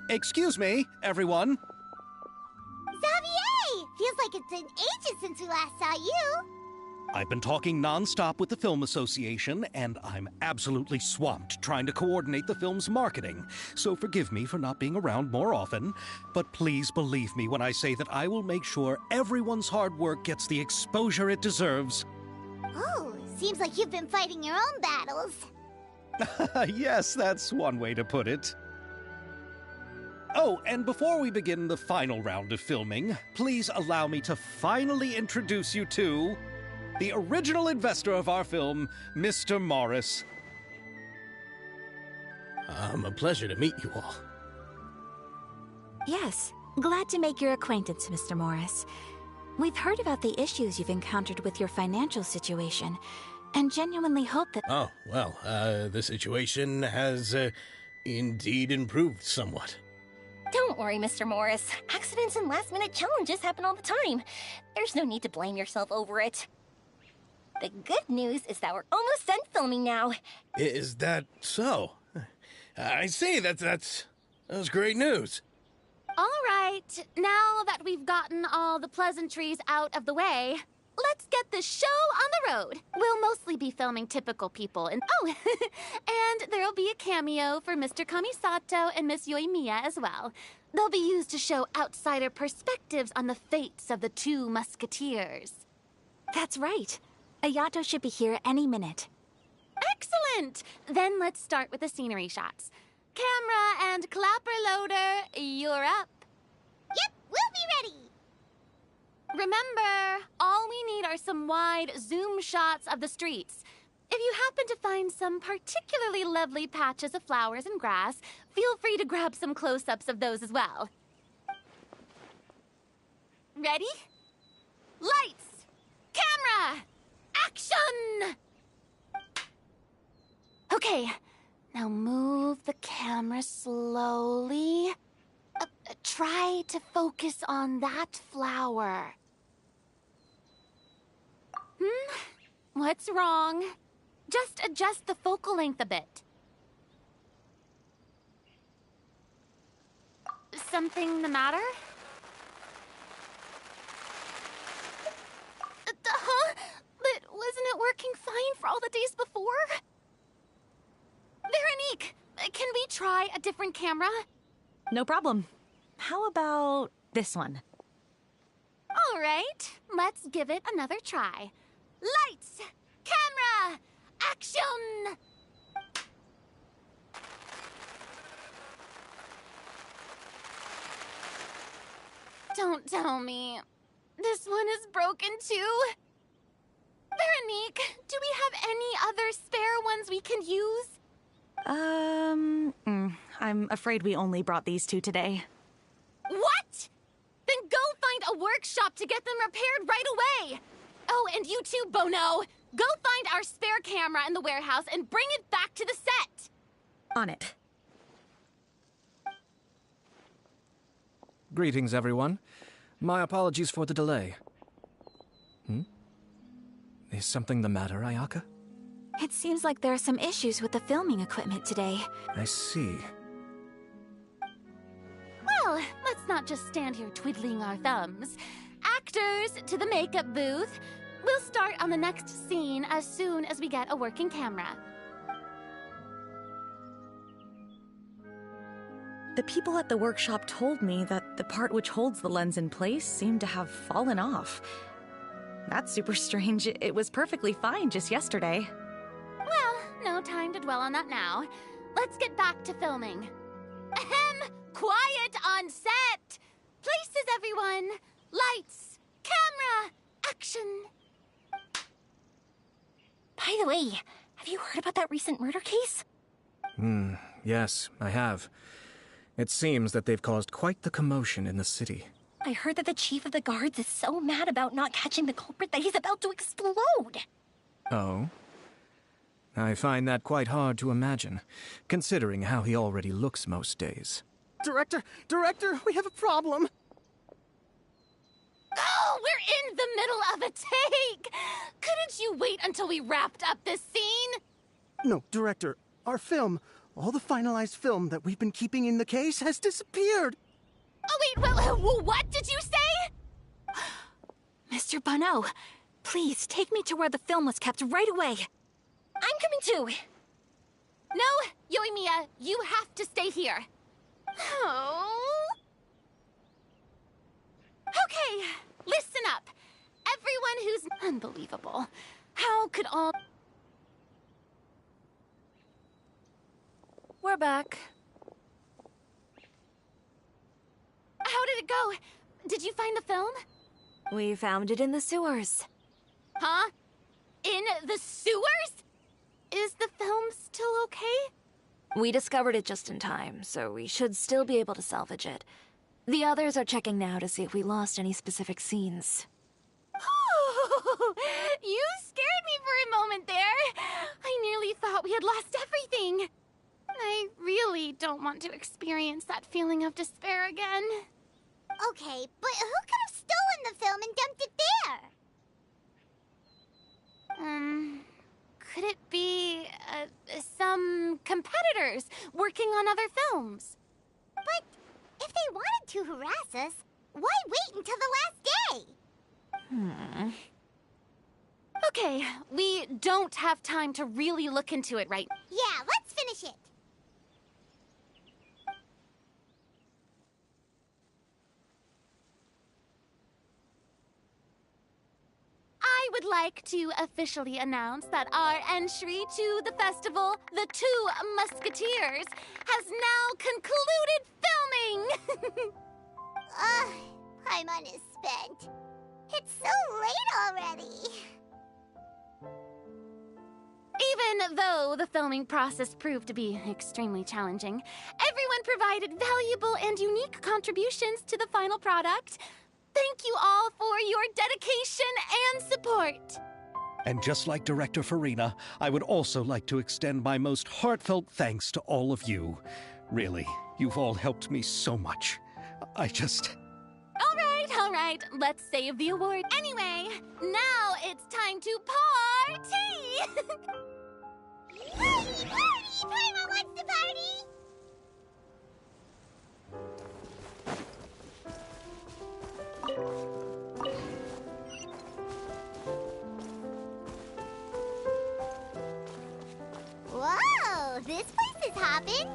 Excuse me, everyone. Xavier! Feels like it's been ages since we last saw you. I've been talking non-stop with the Film Association, and I'm absolutely swamped trying to coordinate the film's marketing. So forgive me for not being around more often, but please believe me when I say that I will make sure everyone's hard work gets the exposure it deserves. Oh, seems like you've been fighting your own battles. Yes, that's one way to put it. Oh, and before we begin the final round of filming, please allow me to finally introduce you to the original investor of our film, Mr. Morris. A pleasure to meet you all. Yes, glad to make your acquaintance, Mr. Morris. We've heard about the issues you've encountered with your financial situation, and genuinely hope that... Oh, well, the situation has indeed improved somewhat. Don't worry, Mr. Morris. Accidents and last-minute challenges happen all the time. There's no need to blame yourself over it. The good news is that we're almost done filming now. Is that so? I see, that's great news. All right, now that we've gotten all the pleasantries out of the way, let's get this show on the road. We'll mostly be filming typical people, and and there'll be a cameo for Mr. Kamisato and Miss Yoimiya as well. They'll be used to show outsider perspectives on the fates of the two musketeers. That's right. Ayato should be here any minute. Excellent! Then let's start with the scenery shots. Camera and clapper loader, you're up. Yep, we'll be ready. Remember, all we need are some wide zoom shots of the streets. If you happen to find some particularly lovely patches of flowers and grass, feel free to grab some close-ups of those as well. Ready? Lights! Camera! Action! Okay, now move the camera slowly. Try to focus on that flower. What's wrong? Just adjust the focal length a bit. Something the matter? But wasn't it working fine for all the days before? Veronique, can we try a different camera? No problem. How about this one? All right, let's give it another try. Lights! Camera! Action! Don't tell me. This one is broken too? Veronique, do we have any other spare ones we can use? I'm afraid we only brought these two today. What? Then go find a workshop to get them repaired right away! Oh, and you too, Bono! Go find our spare camera in the warehouse and bring it back to the set! On it. Greetings, everyone. My apologies for the delay. Is something the matter, Ayaka? It seems like there are some issues with the filming equipment today. I see. Well, let's not just stand here twiddling our thumbs. Actors, to the makeup booth. We'll start on the next scene as soon as we get a working camera. The people at the workshop told me that the part which holds the lens in place seemed to have fallen off. That's super strange. It was perfectly fine just yesterday. Well, no time to dwell on that now. Let's get back to filming. Ahem! Quiet on set! Places, everyone! Lights! Camera! Action! By the way, have you heard about that recent murder case? Yes, I have. It seems that they've caused quite the commotion in the city. I heard that the chief of the guards is so mad about not catching the culprit that he's about to explode. Oh? I find that quite hard to imagine, considering how he already looks most days. Director, we have a problem. Oh, we're in the middle of a take! Couldn't you wait until we wrapped up this scene? No, Director, our film, all the finalized film that we've been keeping in the case has disappeared. Oh, wait, well, what did you say? Mr. Bonneau, please take me to where the film was kept right away. I'm coming too. No, Yoimiya, you have to stay here. Oh. Okay, listen up. Everyone who's unbelievable. How could all... We're back. How did it go? Did you find the film? We found it in the sewers. Huh? In the sewers? Is the film still okay? We discovered it just in time, so we should still be able to salvage it. The others are checking now to see if we lost any specific scenes. Oh, you scared me for a moment there. I nearly thought we had lost everything. I really don't want to experience that feeling of despair again. Okay, but who could have stolen the film and dumped it there? Could it be, some competitors working on other films? But if they wanted to harass us, why wait until the last day? Okay, we don't have time to really look into it right now. Yeah, let's finish it. I would like to officially announce that our entry to the festival, The Two Musketeers, has now concluded filming! Paimon is spent. It's so late already. Even though the filming process proved to be extremely challenging, everyone provided valuable and unique contributions to the final product. Thank you all for your dedication and support. And just like Director Farina, I would also like to extend my most heartfelt thanks to all of you. Really, you've all helped me so much. All right, let's save the award. Anyway, now it's time to party! Party! Paimon wants to party! Whoa, this place is hopping.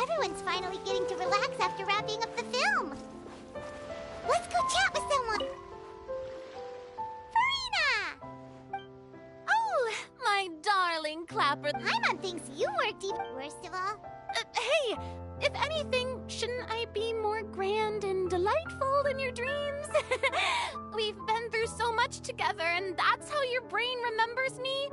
Everyone's finally getting to relax after wrapping up the film. Let's go chat with someone. Farina! Oh, my darling Clapper. Paimon thinks you worked even worst of all. Hey, if anything, shouldn't I be more grand and delightful than your dreams? We've been through so much together, and that's how your brain remembers me?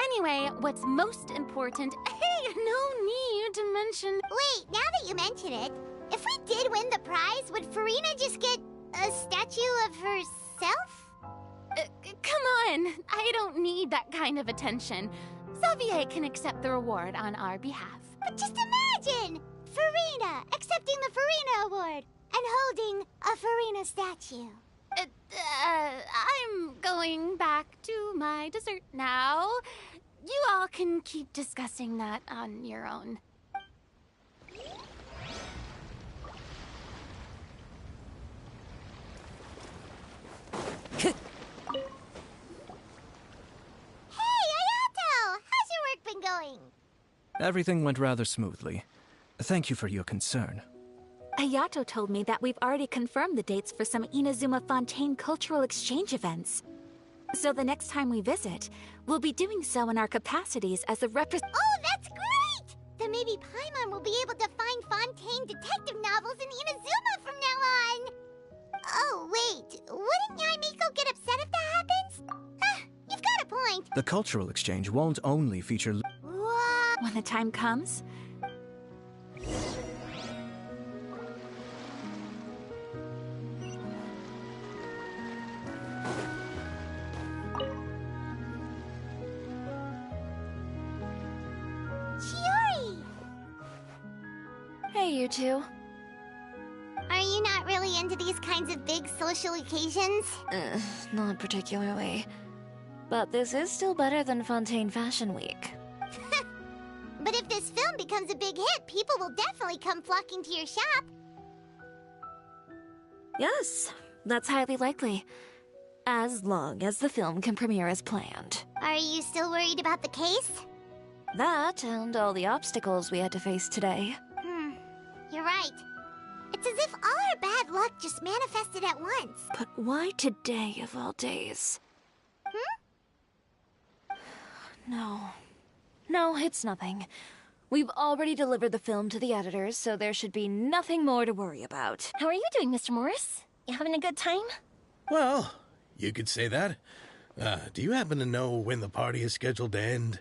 Anyway, what's most important... Hey, no need to mention... Wait, now that you mention it, if we did win the prize, would Farina just get a statue of herself? Come on, I don't need that kind of attention. Xavier can accept the reward on our behalf. But just imagine! Farina accepting the Farina Award and holding a Farina statue. I'm going back to my dessert now. You all can keep discussing that on your own. Hey, Ayato! How's your work been going? Everything went rather smoothly. Thank you for your concern. Ayato told me that we've already confirmed the dates for some Inazuma Fontaine cultural exchange events. So the next time we visit, we'll be doing so in our capacities as a Oh, that's great! Then maybe Paimon will be able to find Fontaine detective novels in Inazuma from now on! Oh, wait. Wouldn't Yaimiko get upset if that happens? You've got a point. The cultural exchange won't only feature... What? When the time comes? Chiori! Hey, you two. Are you not really into these kinds of big social occasions? Not particularly. But this is still better than Fontaine Fashion Week. But if this film becomes a big hit, people will definitely come flocking to your shop. Yes, that's highly likely. As long as the film can premiere as planned. Are you still worried about the case? That and all the obstacles we had to face today. You're right. It's as if all our bad luck just manifested at once. But why today of all days? No, it's nothing. We've already delivered the film to the editors, so there should be nothing more to worry about. How are you doing, Mr. Morris? You having a good time? Well, you could say that. Do you happen to know when the party is scheduled to end?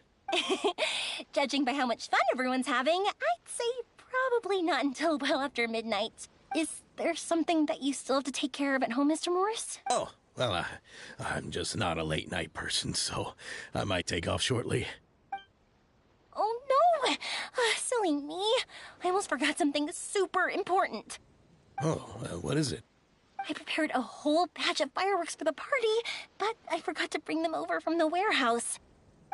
Judging by how much fun everyone's having, I'd say probably not until well after midnight. Is there something that you still have to take care of at home, Mr. Morris? Oh, well, I'm just not a late night person, so I might take off shortly. Oh no! Silly me. I almost forgot something super important. Oh, what is it? I prepared a whole batch of fireworks for the party, but I forgot to bring them over from the warehouse.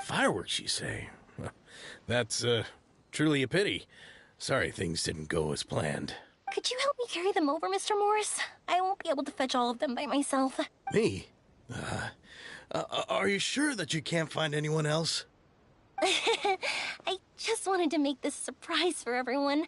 Fireworks, you say? Well, that's, truly a pity. Sorry things didn't go as planned. Could you help me carry them over, Mr. Morris? I won't be able to fetch all of them by myself. Me? Are you sure that you can't find anyone else? I just wanted to make this surprise for everyone.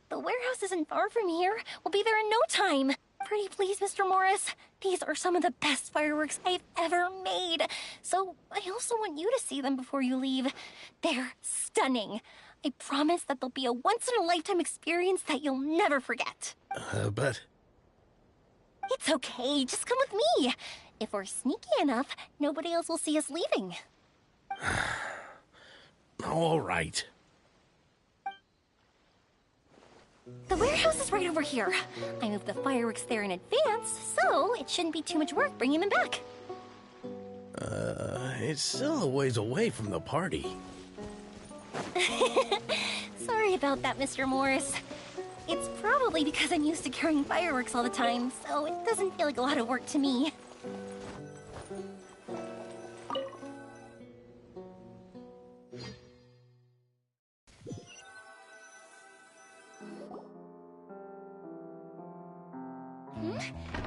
The warehouse isn't far from here. We'll be there in no time. Pretty please, Mr. Morris. These are some of the best fireworks I've ever made. So I also want you to see them before you leave. They're stunning. I promise that they'll be a once-in-a-lifetime experience that you'll never forget. But... It's okay. Just come with me. If we're sneaky enough, nobody else will see us leaving. All right. The warehouse is right over here. I moved the fireworks there in advance, so it shouldn't be too much work bringing them back. It's still a ways away from the party. Sorry about that, Mr. Morris. It's probably because I'm used to carrying fireworks all the time, so it doesn't feel like a lot of work to me.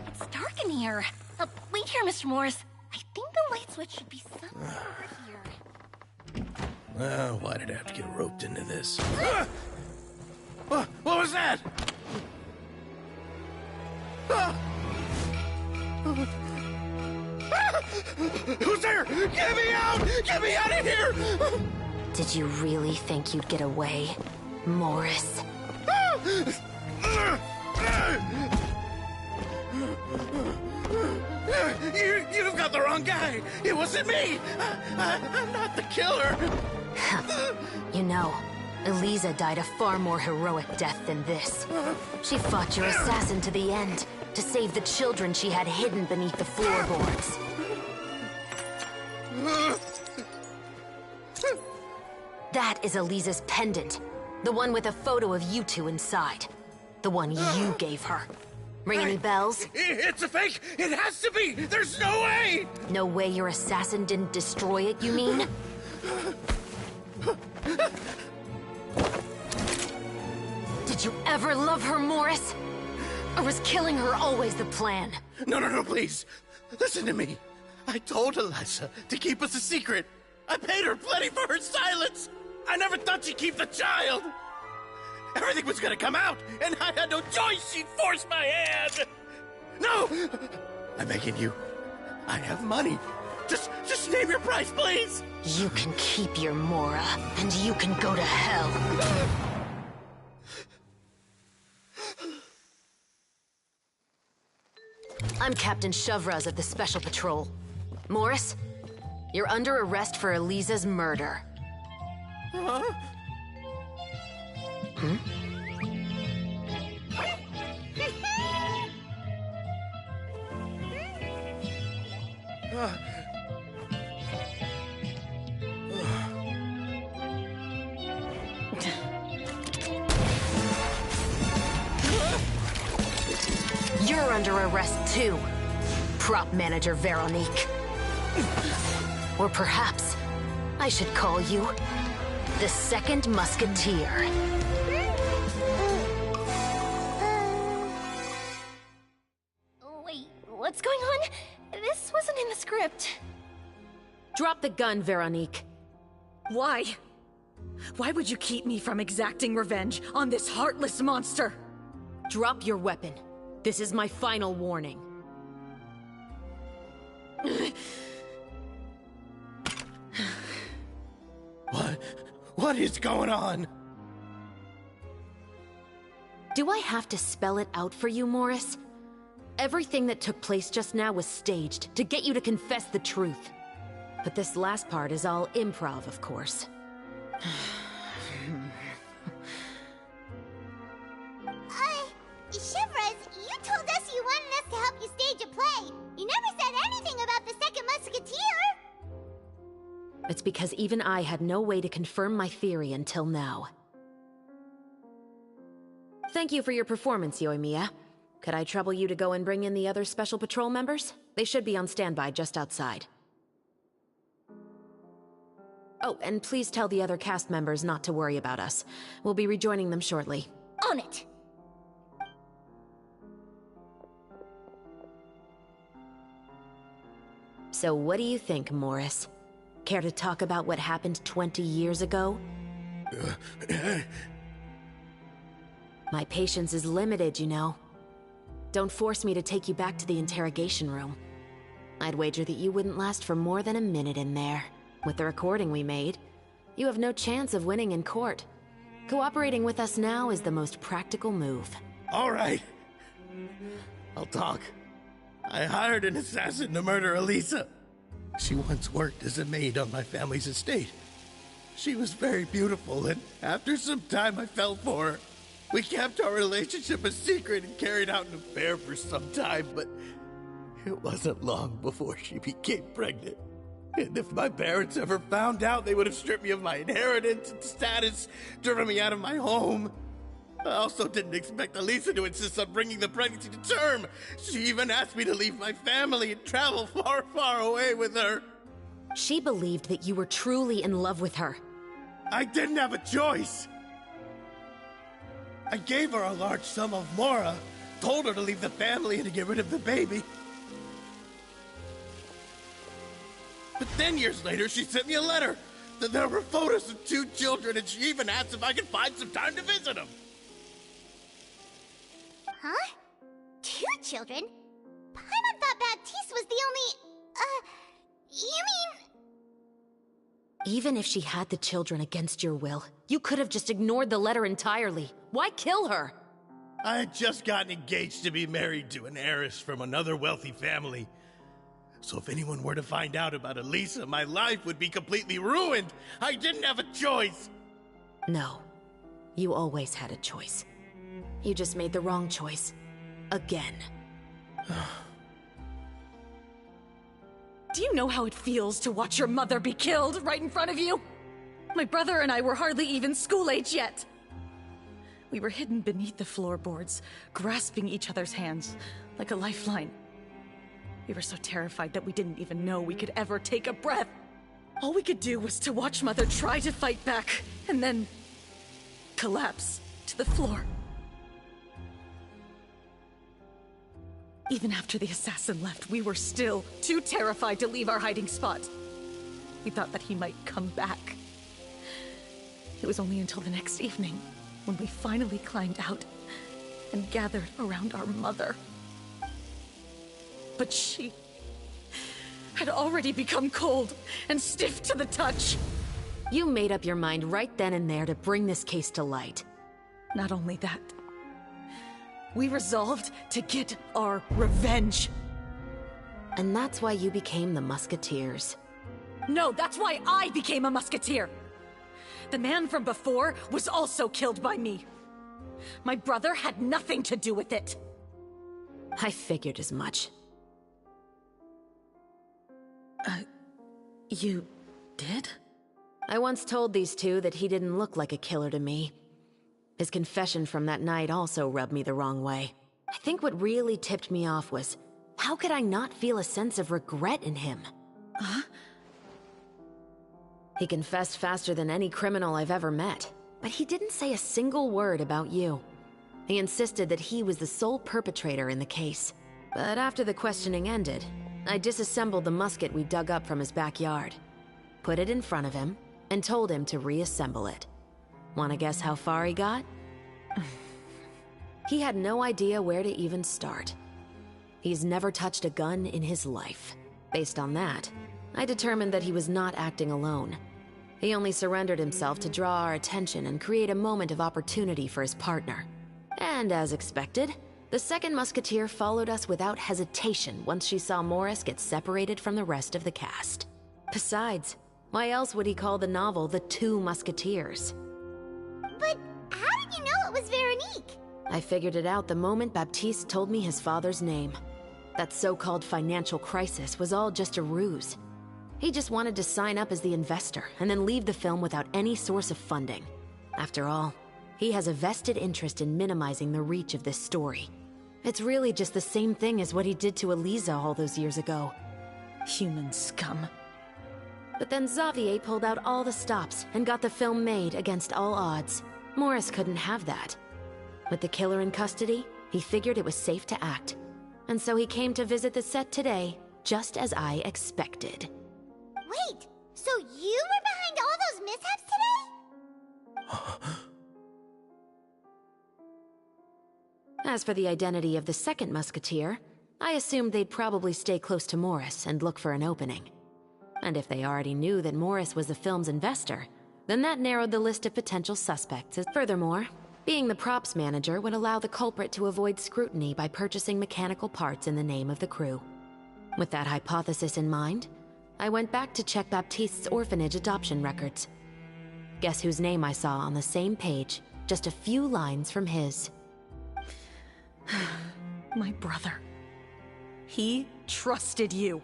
It's dark in here. Wait here, Mr. Morris. I think the light switch should be somewhere over here. Why did I have to get roped into this? What was that? Who's there? Get me out! Get me out of here! Did you really think you'd get away, Morris? You've got the wrong guy. It wasn't me. I'm not the killer. You know, Eliza died a far more heroic death than this. She fought your assassin to the end, to save the children she had hidden beneath the floorboards. That is Eliza's pendant. The one with a photo of you two inside. The one you gave her. Ring any bells? It's a fake! It has to be! There's no way! No way your assassin didn't destroy it, you mean? Did you ever love her, Morris? Or was killing her always the plan? No, please. Listen to me. I told Eliza to keep us a secret. I paid her plenty for her silence. I never thought she'd keep the child. Everything was gonna come out, and I had no choice. She'd forced my hand. No! I'm begging you. I have money. Just name your price, please. You can keep your Mora, and you can go to hell. I'm Captain Shovraz of the Special Patrol. Morris, you're under arrest for Eliza's murder. Huh? Hmm? You're under arrest too, prop manager Veronique. Or perhaps I should call you the Second Musketeer. Wait, what's going on? This wasn't in the script. Drop the gun, Veronique. Why? Why would you keep me from exacting revenge on this heartless monster? Drop your weapon. This is my final warning. What is going on? Do I have to spell it out for you, Morris? Everything that took place just now was staged to get you to confess the truth. But this last part is all improv, of course. Shivers, you told us you wanted us to help you stage a play. You never said anything about the Second Musketeer. It's because even I had no way to confirm my theory until now. Thank you for your performance, Yoimiya. Could I trouble you to go and bring in the other Special Patrol members? They should be on standby just outside. Oh, and please tell the other cast members not to worry about us. We'll be rejoining them shortly. On it! So what do you think, Morris? Care to talk about what happened 20 years ago? My patience is limited, you know. Don't force me to take you back to the interrogation room. I'd wager that you wouldn't last for more than a minute in there. With the recording we made, you have no chance of winning in court. Cooperating with us now is the most practical move. All right. I'll talk. I hired an assassin to murder Elisa. She once worked as a maid on my family's estate. She was very beautiful, and after some time I fell for her. We kept our relationship a secret and carried out an affair for some time, but it wasn't long before she became pregnant. And if my parents ever found out, they would have stripped me of my inheritance and status, driven me out of my home. I also didn't expect Elisa to insist on bringing the pregnancy to term. She even asked me to leave my family and travel far, far away with her. She believed that you were truly in love with her. I didn't have a choice. I gave her a large sum of Mora, told her to leave the family and to get rid of the baby. But then years later, she sent me a letter. There were photos of 2 children, and she even asked if I could find some time to visit them. Huh? 2 children? Paimon thought Baptiste was the only... you mean... Even if she had the children against your will, you could have just ignored the letter entirely. Why kill her? I had just gotten engaged to be married to an heiress from another wealthy family. So if anyone were to find out about Elisa, my life would be completely ruined. I didn't have a choice. No. You always had a choice. You just made the wrong choice. Again. Do you know how it feels to watch your mother be killed right in front of you? My brother and I were hardly even school age yet. We were hidden beneath the floorboards, grasping each other's hands like a lifeline. We were so terrified that we didn't even know we could ever take a breath. All we could do was to watch Mother try to fight back, and then collapse to the floor. Even after the assassin left, we were still too terrified to leave our hiding spot. We thought that he might come back. It was only until the next evening, when we finally climbed out and gathered around our mother. But she had already become cold and stiff to the touch. You made up your mind right then and there to bring this case to light. Not only that, we resolved to get our revenge. And that's why you became the Musketeers. No, that's why I became a musketeer. The man from before was also killed by me. My brother had nothing to do with it. I figured as much. You did? I once told these two that he didn't look like a killer to me. His confession from that night also rubbed me the wrong way. I think what really tipped me off was, how could I not feel a sense of regret in him? Huh? He confessed faster than any criminal I've ever met, but he didn't say a single word about you. He insisted that he was the sole perpetrator in the case. But after the questioning ended, I disassembled the musket we dug up from his backyard, put it in front of him, and told him to reassemble it. Wanna guess how far he got? He had no idea where to even start. He's never touched a gun in his life. Based on that, I determined that he was not acting alone. He only surrendered himself to draw our attention and create a moment of opportunity for his partner. And as expected, the second musketeer followed us without hesitation once she saw Morris get separated from the rest of the cast. Besides, why else would he call the novel The Two Musketeers? But how did you know it was Veronique? I figured it out the moment Baptiste told me his father's name. That so-called financial crisis was all just a ruse. He just wanted to sign up as the investor and then leave the film without any source of funding. After all, he has a vested interest in minimizing the reach of this story. It's really just the same thing as what he did to Eliza all those years ago. Human scum. But then Xavier pulled out all the stops and got the film made against all odds. Morris couldn't have that. With the killer in custody, he figured it was safe to act. And so he came to visit the set today, just as I expected. Wait, so you were behind all those mishaps today? As for the identity of the second musketeer, I assumed they'd probably stay close to Morris and look for an opening. And if they already knew that Morris was the film's investor, then that narrowed the list of potential suspects. Furthermore, being the props manager would allow the culprit to avoid scrutiny by purchasing mechanical parts in the name of the crew. With that hypothesis in mind, I went back to check Baptiste's orphanage adoption records. Guess whose name I saw on the same page, just a few lines from his. My brother. He trusted you.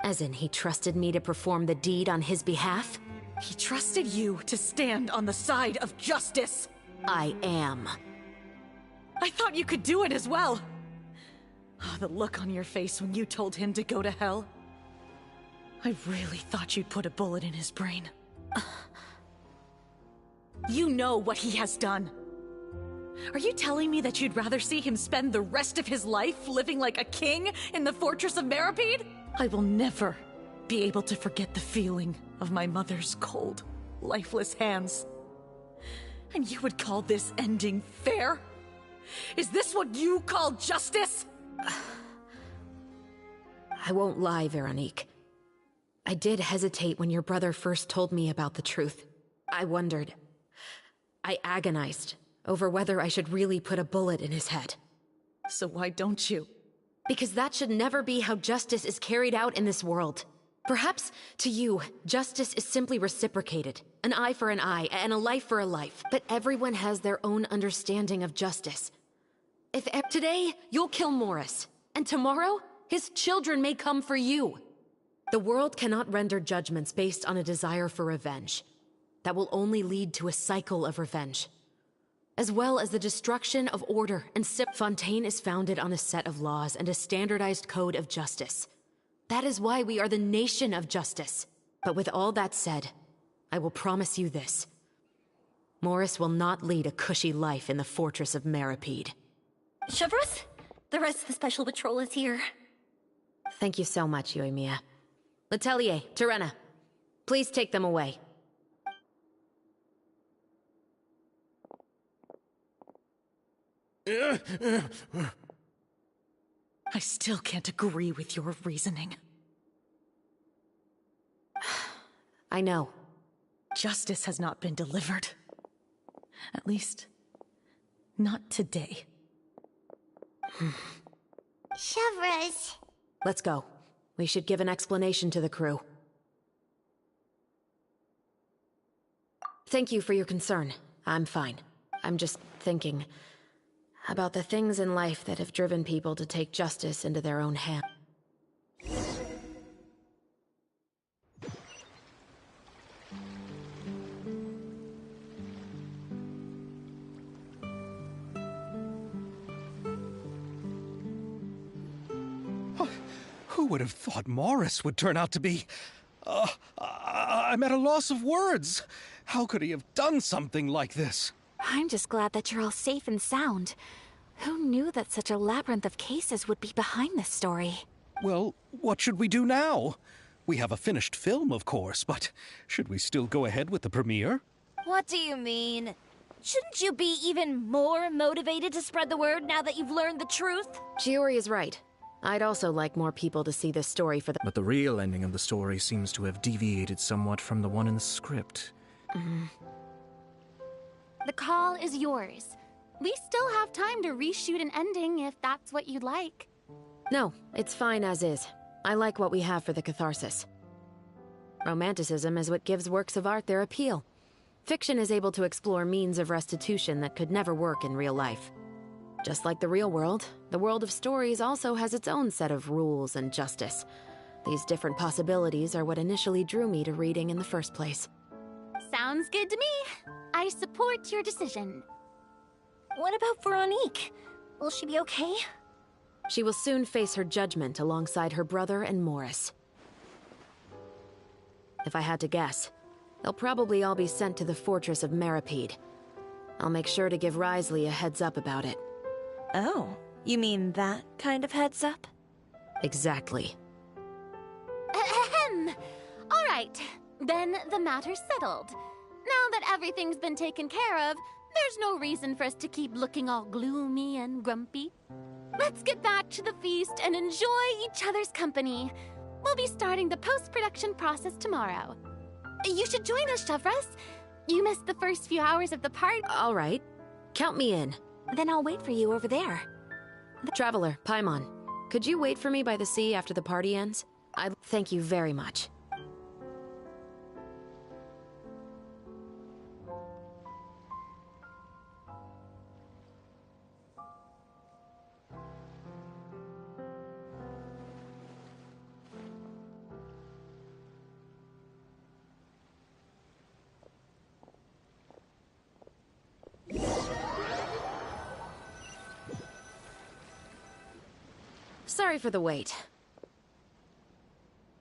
As in, he trusted me to perform the deed on his behalf? He trusted you to stand on the side of justice. I am. I thought you could do it as well. Oh, the look on your face when you told him to go to hell. I really thought you'd put a bullet in his brain. You know what he has done. Are you telling me that you'd rather see him spend the rest of his life living like a king in the fortress of Merry-Genshin? I will never be able to forget the feeling of my mother's cold, lifeless hands. And you would call this ending fair? Is this what you call justice? I won't lie, Veronique. I did hesitate when your brother first told me about the truth. I wondered. I agonized over whether I should really put a bullet in his head. So why don't you? Because that should never be how justice is carried out in this world. Perhaps, to you, justice is simply reciprocated. An eye for an eye, and a life for a life. But everyone has their own understanding of justice. If today, you'll kill Morris, and tomorrow, his children may come for you. The world cannot render judgments based on a desire for revenge. That will only lead to a cycle of revenge. As well as the destruction of order, and Fontaine is founded on a set of laws and a standardized code of justice. That is why we are the nation of justice. But with all that said, I will promise you this. Morris will not lead a cushy life in the fortress of Merry-Genshin. Chevros, the rest of the Special Patrol is here. Thank you so much, Yoimiya. Letelier, Terena, please take them away. I still can't agree with your reasoning. I know. Justice has not been delivered. At least, not today. Chevres. Let's go. We should give an explanation to the crew. Thank you for your concern. I'm fine. I'm just thinking about the things in life that have driven people to take justice into their own hands. Who would have thought Morris would turn out to be... I'm at a loss of words. How could he have done something like this? I'm just glad that you're all safe and sound. Who knew that such a labyrinth of cases would be behind this story? Well, what should we do now? We have a finished film, of course, but should we still go ahead with the premiere? What do you mean? Shouldn't you be even more motivated to spread the word now that you've learned the truth? Shiori is right. I'd also like more people to see this story for the— But the real ending of the story seems to have deviated somewhat from the one in the script. The call is yours. We still have time to reshoot an ending if that's what you'd like. No, it's fine as is. I like what we have for the catharsis. Romanticism is what gives works of art their appeal. Fiction is able to explore means of restitution that could never work in real life. Just like the real world, the world of stories also has its own set of rules and justice. These different possibilities are what initially drew me to reading in the first place. Sounds good to me. I support your decision. What about Veronique? Will she be okay? She will soon face her judgment alongside her brother and Morris. If I had to guess, they'll probably all be sent to the fortress of Merry-Genshin. I'll make sure to give Wriothesley a heads up about it. Oh, you mean that kind of heads up? Exactly. Ahem. All right, then the matter's settled. Now that everything's been taken care of, there's no reason for us to keep looking all gloomy and grumpy. Let's get back to the feast and enjoy each other's company. We'll be starting the post-production process tomorrow. You should join us, Chevres. You missed the first few hours of the party. All right. Count me in. Then I'll wait for you over there. Traveler, Paimon, could you wait for me by the sea after the party ends? I'd thank you very much. Sorry for the wait.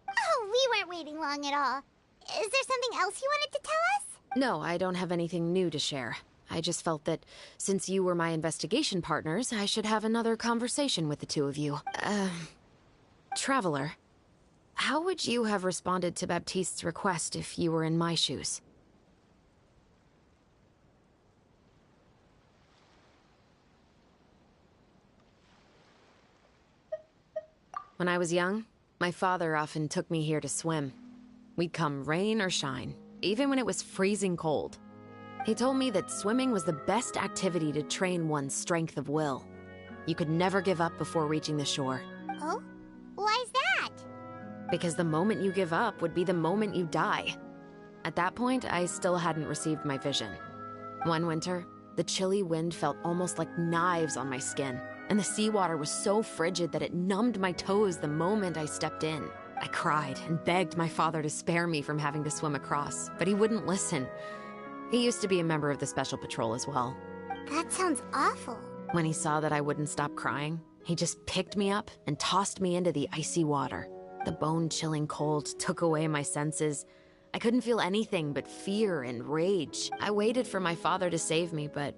Oh, we weren't waiting long at all. Is there something else you wanted to tell us? No, I don't have anything new to share. I just felt that since you were my investigation partners, I should have another conversation with the two of you. Traveler, how would you have responded to Baptiste's request if you were in my shoes? When I was young, my father often took me here to swim. We'd come rain or shine, even when it was freezing cold. He told me that swimming was the best activity to train one's strength of will. You could never give up before reaching the shore. Oh? Why's that? Because the moment you give up would be the moment you die. At that point, I still hadn't received my vision. One winter, the chilly wind felt almost like knives on my skin, and the seawater was so frigid that it numbed my toes the moment I stepped in. I cried and begged my father to spare me from having to swim across, but he wouldn't listen. He used to be a member of the Special Patrol as well. That sounds awful. When he saw that I wouldn't stop crying, he just picked me up and tossed me into the icy water. The bone-chilling cold took away my senses. I couldn't feel anything but fear and rage. I waited for my father to save me, but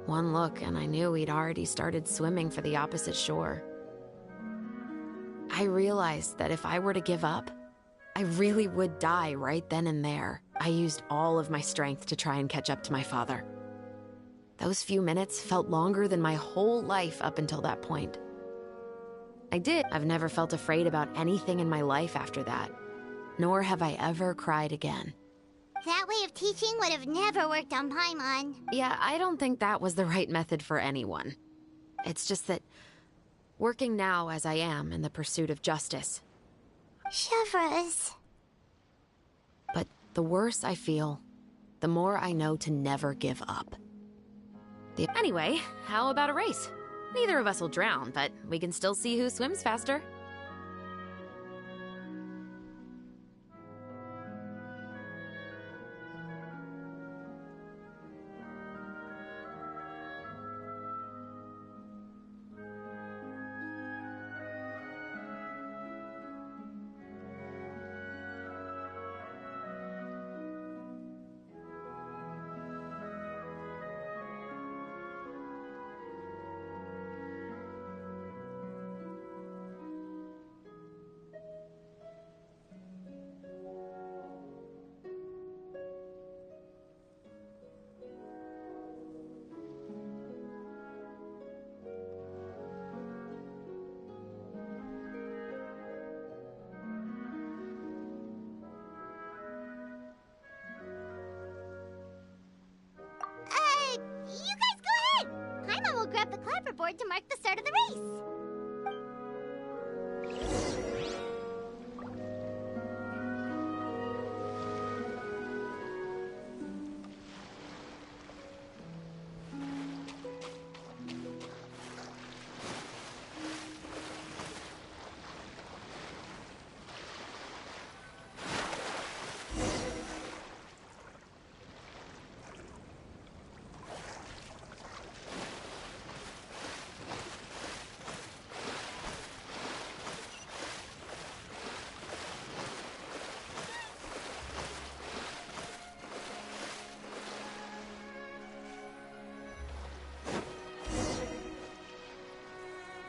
one look and I knew he'd already started swimming for the opposite shore. I realized that if I were to give up, I really would die right then and there. I used all of my strength to try and catch up to my father. Those few minutes felt longer than my whole life up until that point. I've never felt afraid about anything in my life after that, nor have I ever cried again. That way of teaching would have never worked on Paimon. Yeah, I don't think that was the right method for anyone. It's just that, working now as I am in the pursuit of justice. Chevreuse. But the worse I feel, the more I know to never give up. Anyway, how about a race? Neither of us will drown, but we can still see who swims faster. You guys go ahead! Paimon will grab the clapperboard to mark the start of the race.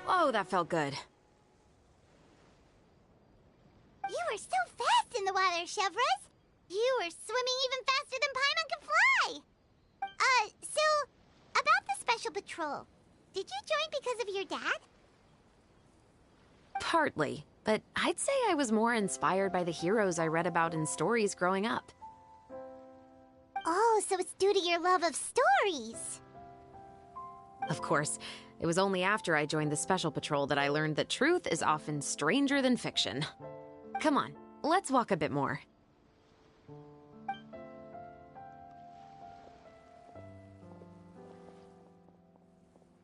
Whoa, that felt good. You were so fast in the water, Chevreuse. You were swimming even faster than Paimon can fly. So, about the special patrol. Did you join because of your dad? Partly, but I'd say I was more inspired by the heroes I read about in stories growing up. Oh, so it's due to your love of stories. Of course, it was only after I joined the Special Patrol that I learned that truth is often stranger than fiction. Come on, let's walk a bit more.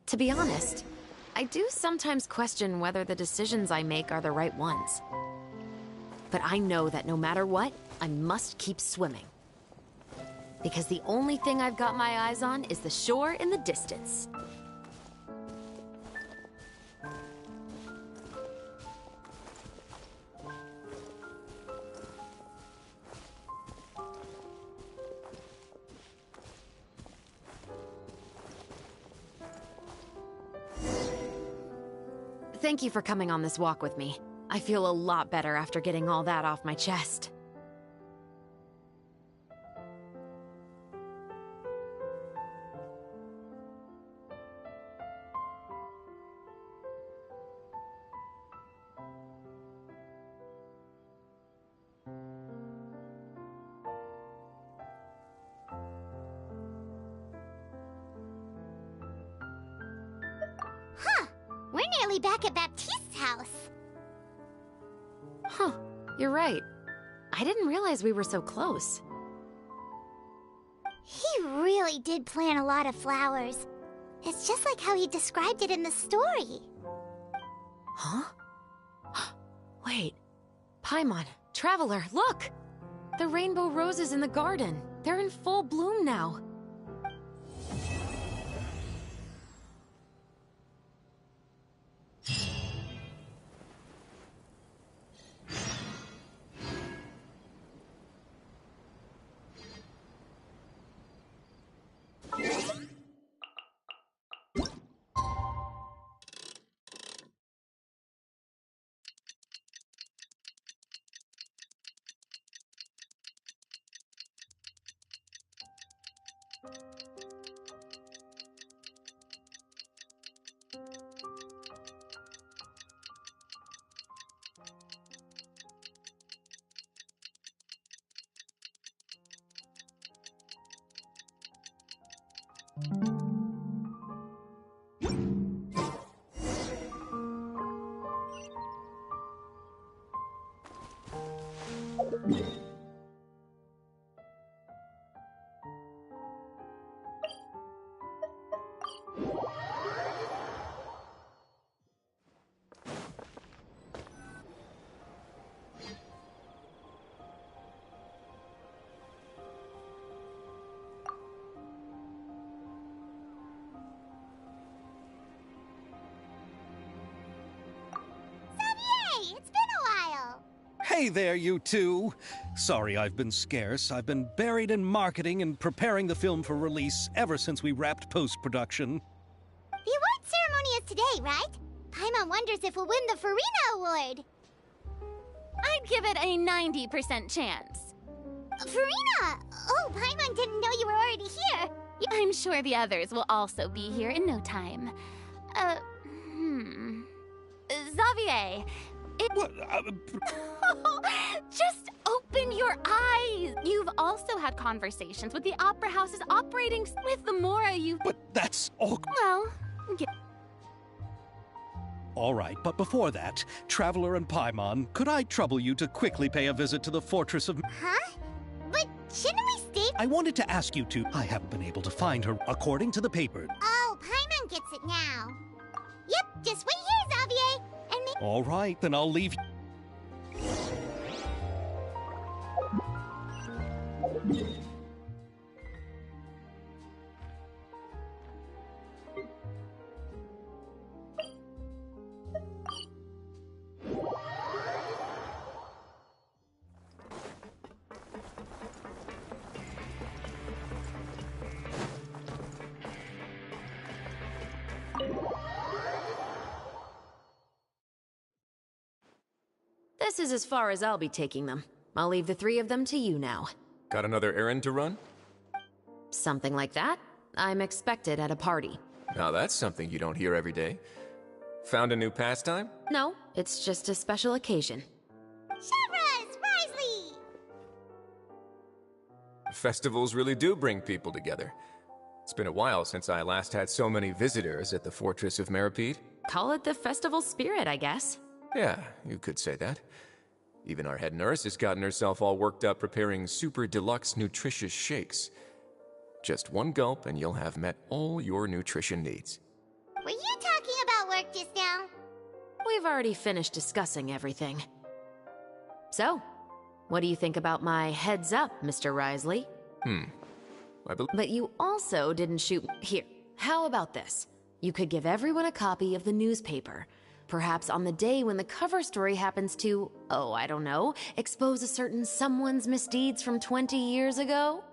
To be honest, I do sometimes question whether the decisions I make are the right ones. But I know that no matter what, I must keep swimming. Because the only thing I've got my eyes on is the shore in the distance. Thank you for coming on this walk with me. I feel a lot better after getting all that off my chest. Huh. We're nearly back at Baptiste's house. Huh, you're right. I didn't realize we were so close. He really did plant a lot of flowers. It's just like how he described it in the story. Huh? Wait. Paimon, Traveler, look! The rainbow roses in the garden. They're in full bloom now. It's been a while. Hey there, you two! Sorry I've been scarce. I've been buried in marketing and preparing the film for release ever since we wrapped post-production. The award ceremony is today, right? Paimon wonders if we'll win the Farina Award. I'd give it a 90% chance. Farina! Oh, Paimon didn't know you were already here. I'm sure the others will also be here in no time. Xavier, What? just open your eyes. You've also had conversations with the Opera House's operating with the Mora you've... But that's all... Well, All right, but before that, Traveler and Paimon, could I trouble you to quickly pay a visit to the Fortress of... Huh? But shouldn't we stay... I wanted to ask you to... I haven't been able to find her, according to the paper. Oh, Paimon gets it now. Yep, just wait here, Xavier. And me... All right, then I'll leave... This is as far as I'll be taking them. I'll leave the three of them to you now. Got another errand to run? Something like that. I'm expected at a party. Now that's something you don't hear every day. Found a new pastime? No, it's just a special occasion. Shavras! Risley! Festivals really do bring people together. It's been a while since I last had so many visitors at the Fortress of Merry-Genshin. Call it the festival spirit, I guess. Yeah, you could say that. Even our head nurse has gotten herself all worked up preparing super deluxe nutritious shakes. Just one gulp and you'll have met all your nutrition needs. Were you talking about work just now? We've already finished discussing everything. So, what do you think about my heads up, Mr. Risley? But you also didn't shoot... Here, how about this? You could give everyone a copy of the newspaper. Perhaps on the day when the cover story happens to, oh, I don't know, expose a certain someone's misdeeds from 20 years ago?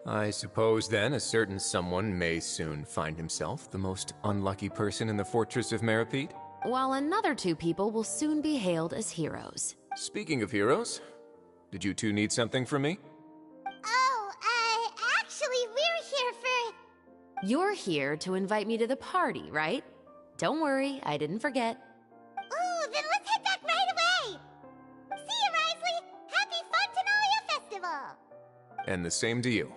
I suppose then a certain someone may soon find himself the most unlucky person in the Fortress of Merry-Genshin. While another two people will soon be hailed as heroes. Speaking of heroes, did you two need something from me? Oh, actually, we're here for... You're here to invite me to the party, right? Don't worry, I didn't forget. Ooh, then let's head back right away! See you, Risley! Happy Fontanalia Festival! And the same to you.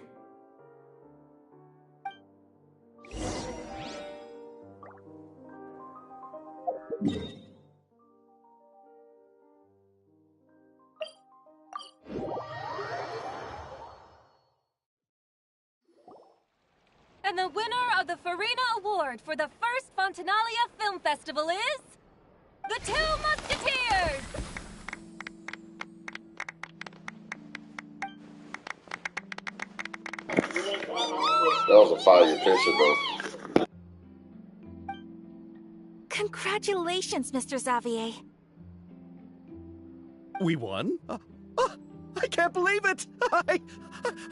And the winner of the Farina Award for the first Fontanalia Film Festival is... The Two Musketeers! That was a fire picture, though. Congratulations, Mr. Xavier. We won? I can't believe it! I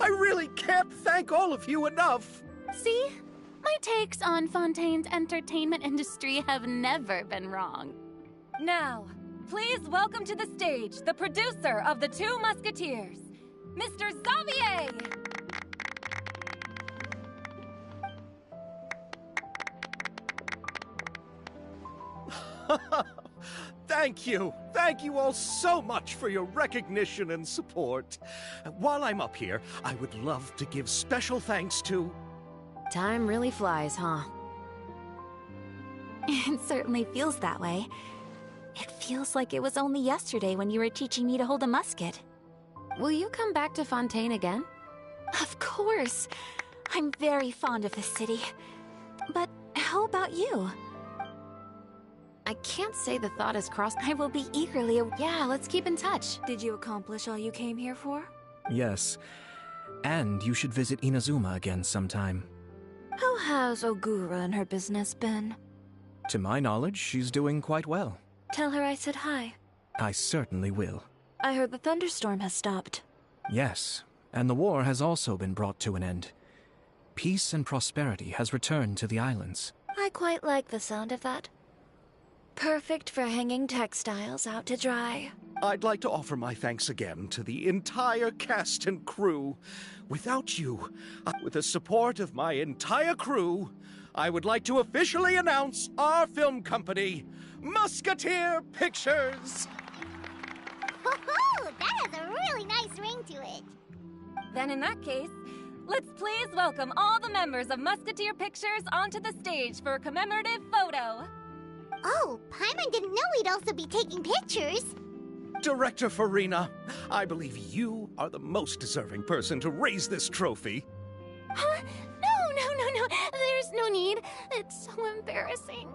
really can't thank all of you enough! See? My takes on Fontaine's entertainment industry have never been wrong. Now, please welcome to the stage the producer of The Two Musketeers, Mr. Xavier! Thank you! Thank you all so much for your recognition and support. While I'm up here, I would love to give special thanks to... Time really flies, huh? It certainly feels that way. It feels like it was only yesterday when you were teaching me to hold a musket. Will you come back to Fontaine again? Of course! I'm very fond of this city. But how about you? I can't say the thought has crossed... I will be eagerly... Yeah, let's keep in touch. Did you accomplish all you came here for? Yes. And you should visit Inazuma again sometime. How has Ogura and her business been? To my knowledge, she's doing quite well. Tell her I said hi. I certainly will. I heard the thunderstorm has stopped. Yes, and the war has also been brought to an end. Peace and prosperity has returned to the islands. I quite like the sound of that. Perfect for hanging textiles out to dry. I'd like to offer my thanks again to the entire cast and crew. Without you, with the support of my entire crew, I would like to officially announce our film company, Musketeer Pictures! Woohoo! That has a really nice ring to it. Then in that case, let's please welcome all the members of Musketeer Pictures onto the stage for a commemorative photo. Oh, Paimon didn't know we'd also be taking pictures. Director Farina, I believe you are the most deserving person to raise this trophy. Huh? No. There's no need. It's so embarrassing.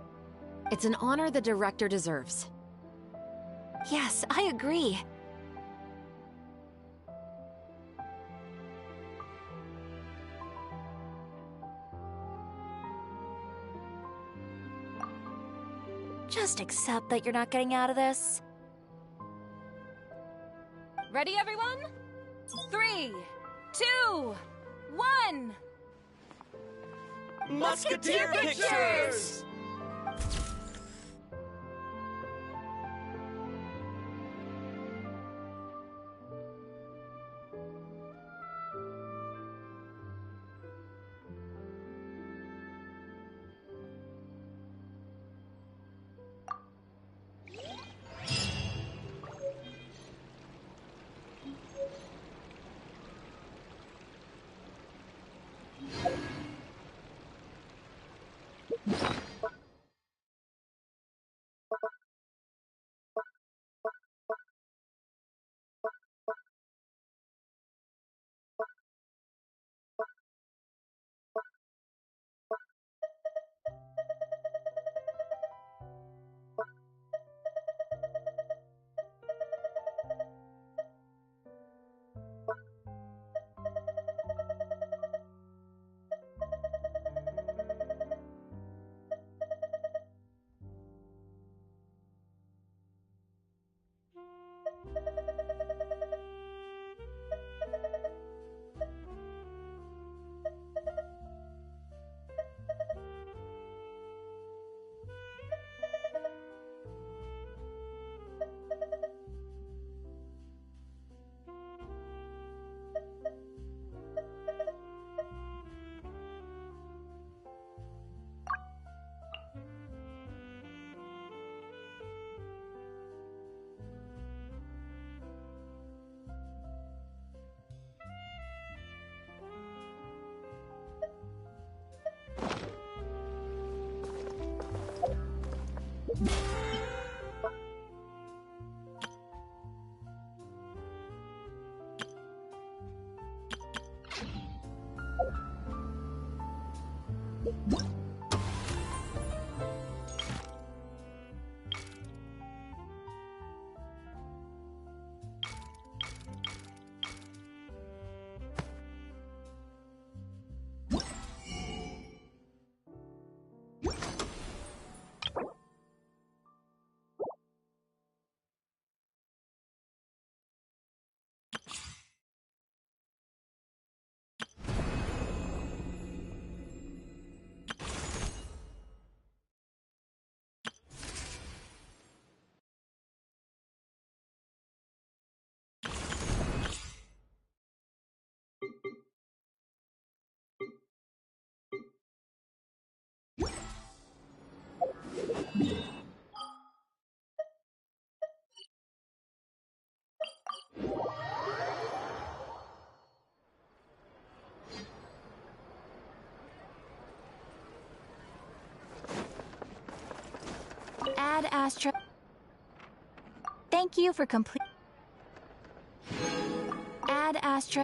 It's an honor the director deserves. Yes, I agree. Just accept that you're not getting out of this. Ready, everyone? 3, 2, 1! Musketeer Pictures! Add Astra. Thank you for complete. Add Astra.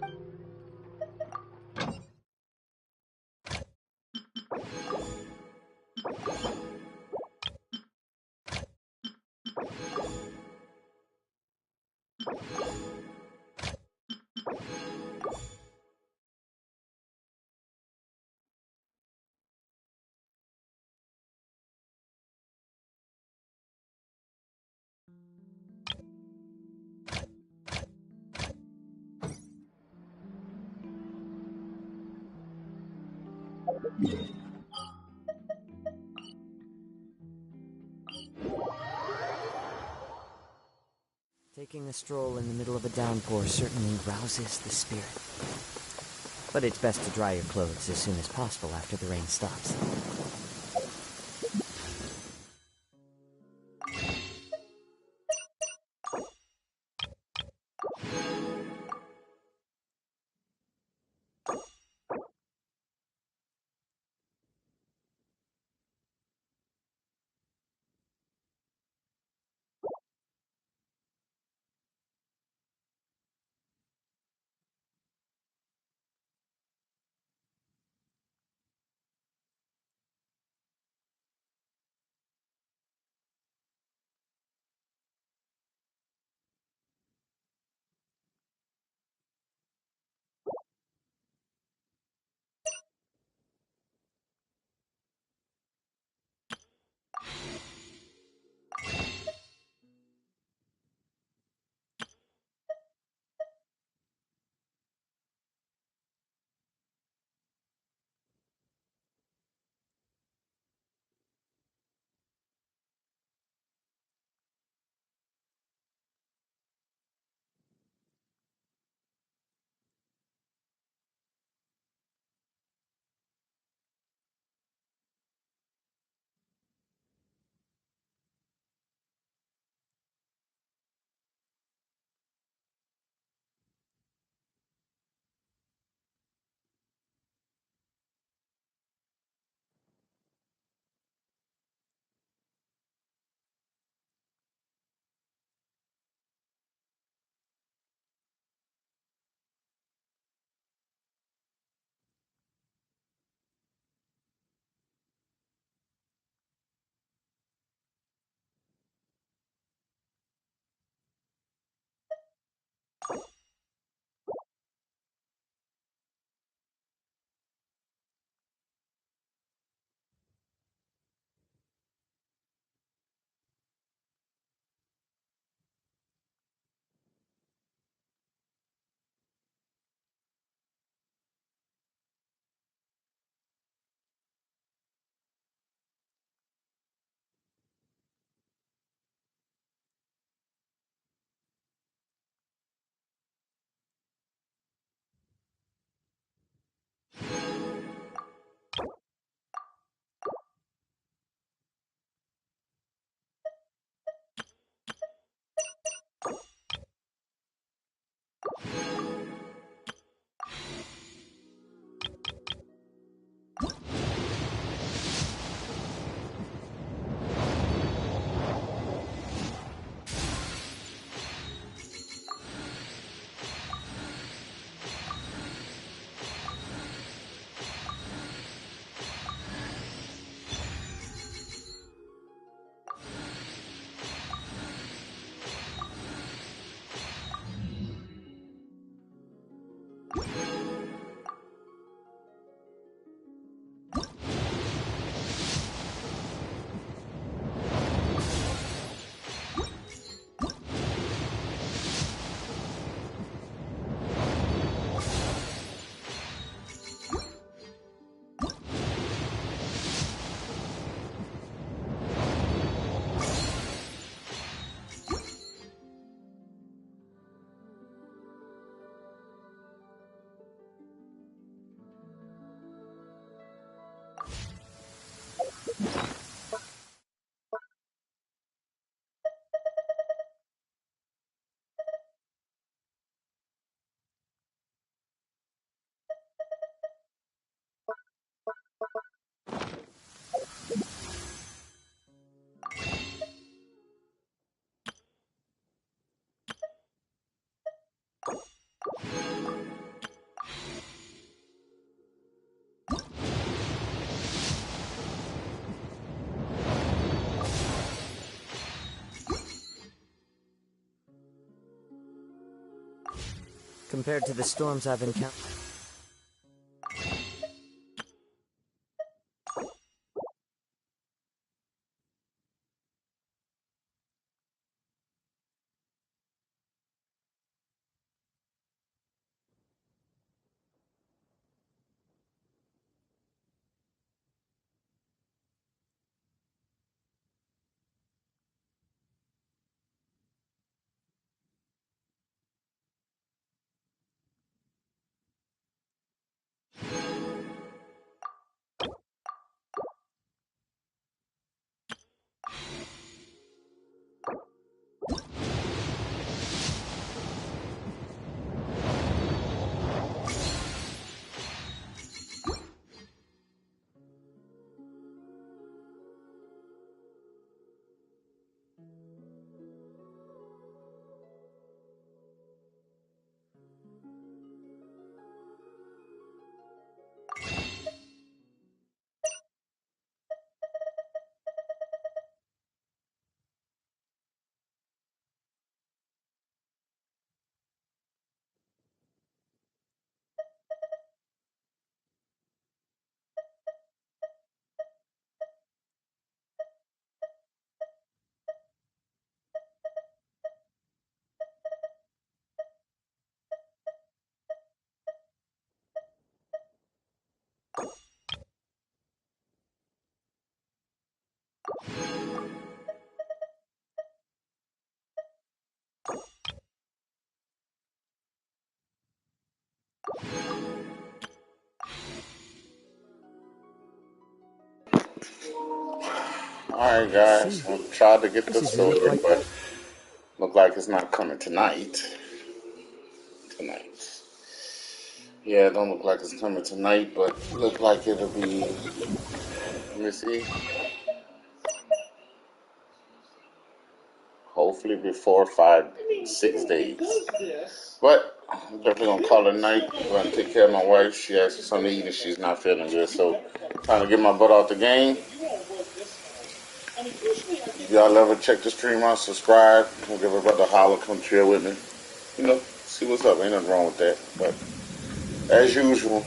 Taking a stroll in the middle of a downpour certainly rouses the spirit. But it's best to dry your clothes as soon as possible after the rain stops. compared to the storms I've encountered. Alright guys, I tried to get this sorted, but look like it's not coming tonight. Yeah, it don't look like it's coming tonight, but look like it'll be, let me see, hopefully before 6 days. But I'm definitely gonna call it a night. I'm gonna take care of my wife. She asked for something to eat and she's not feeling good, so trying to get my butt out the game. If y'all ever check the stream out, subscribe, we'll give a brother a holler, come chill with me. You know, see what's up. Ain't nothing wrong with that. But as usual,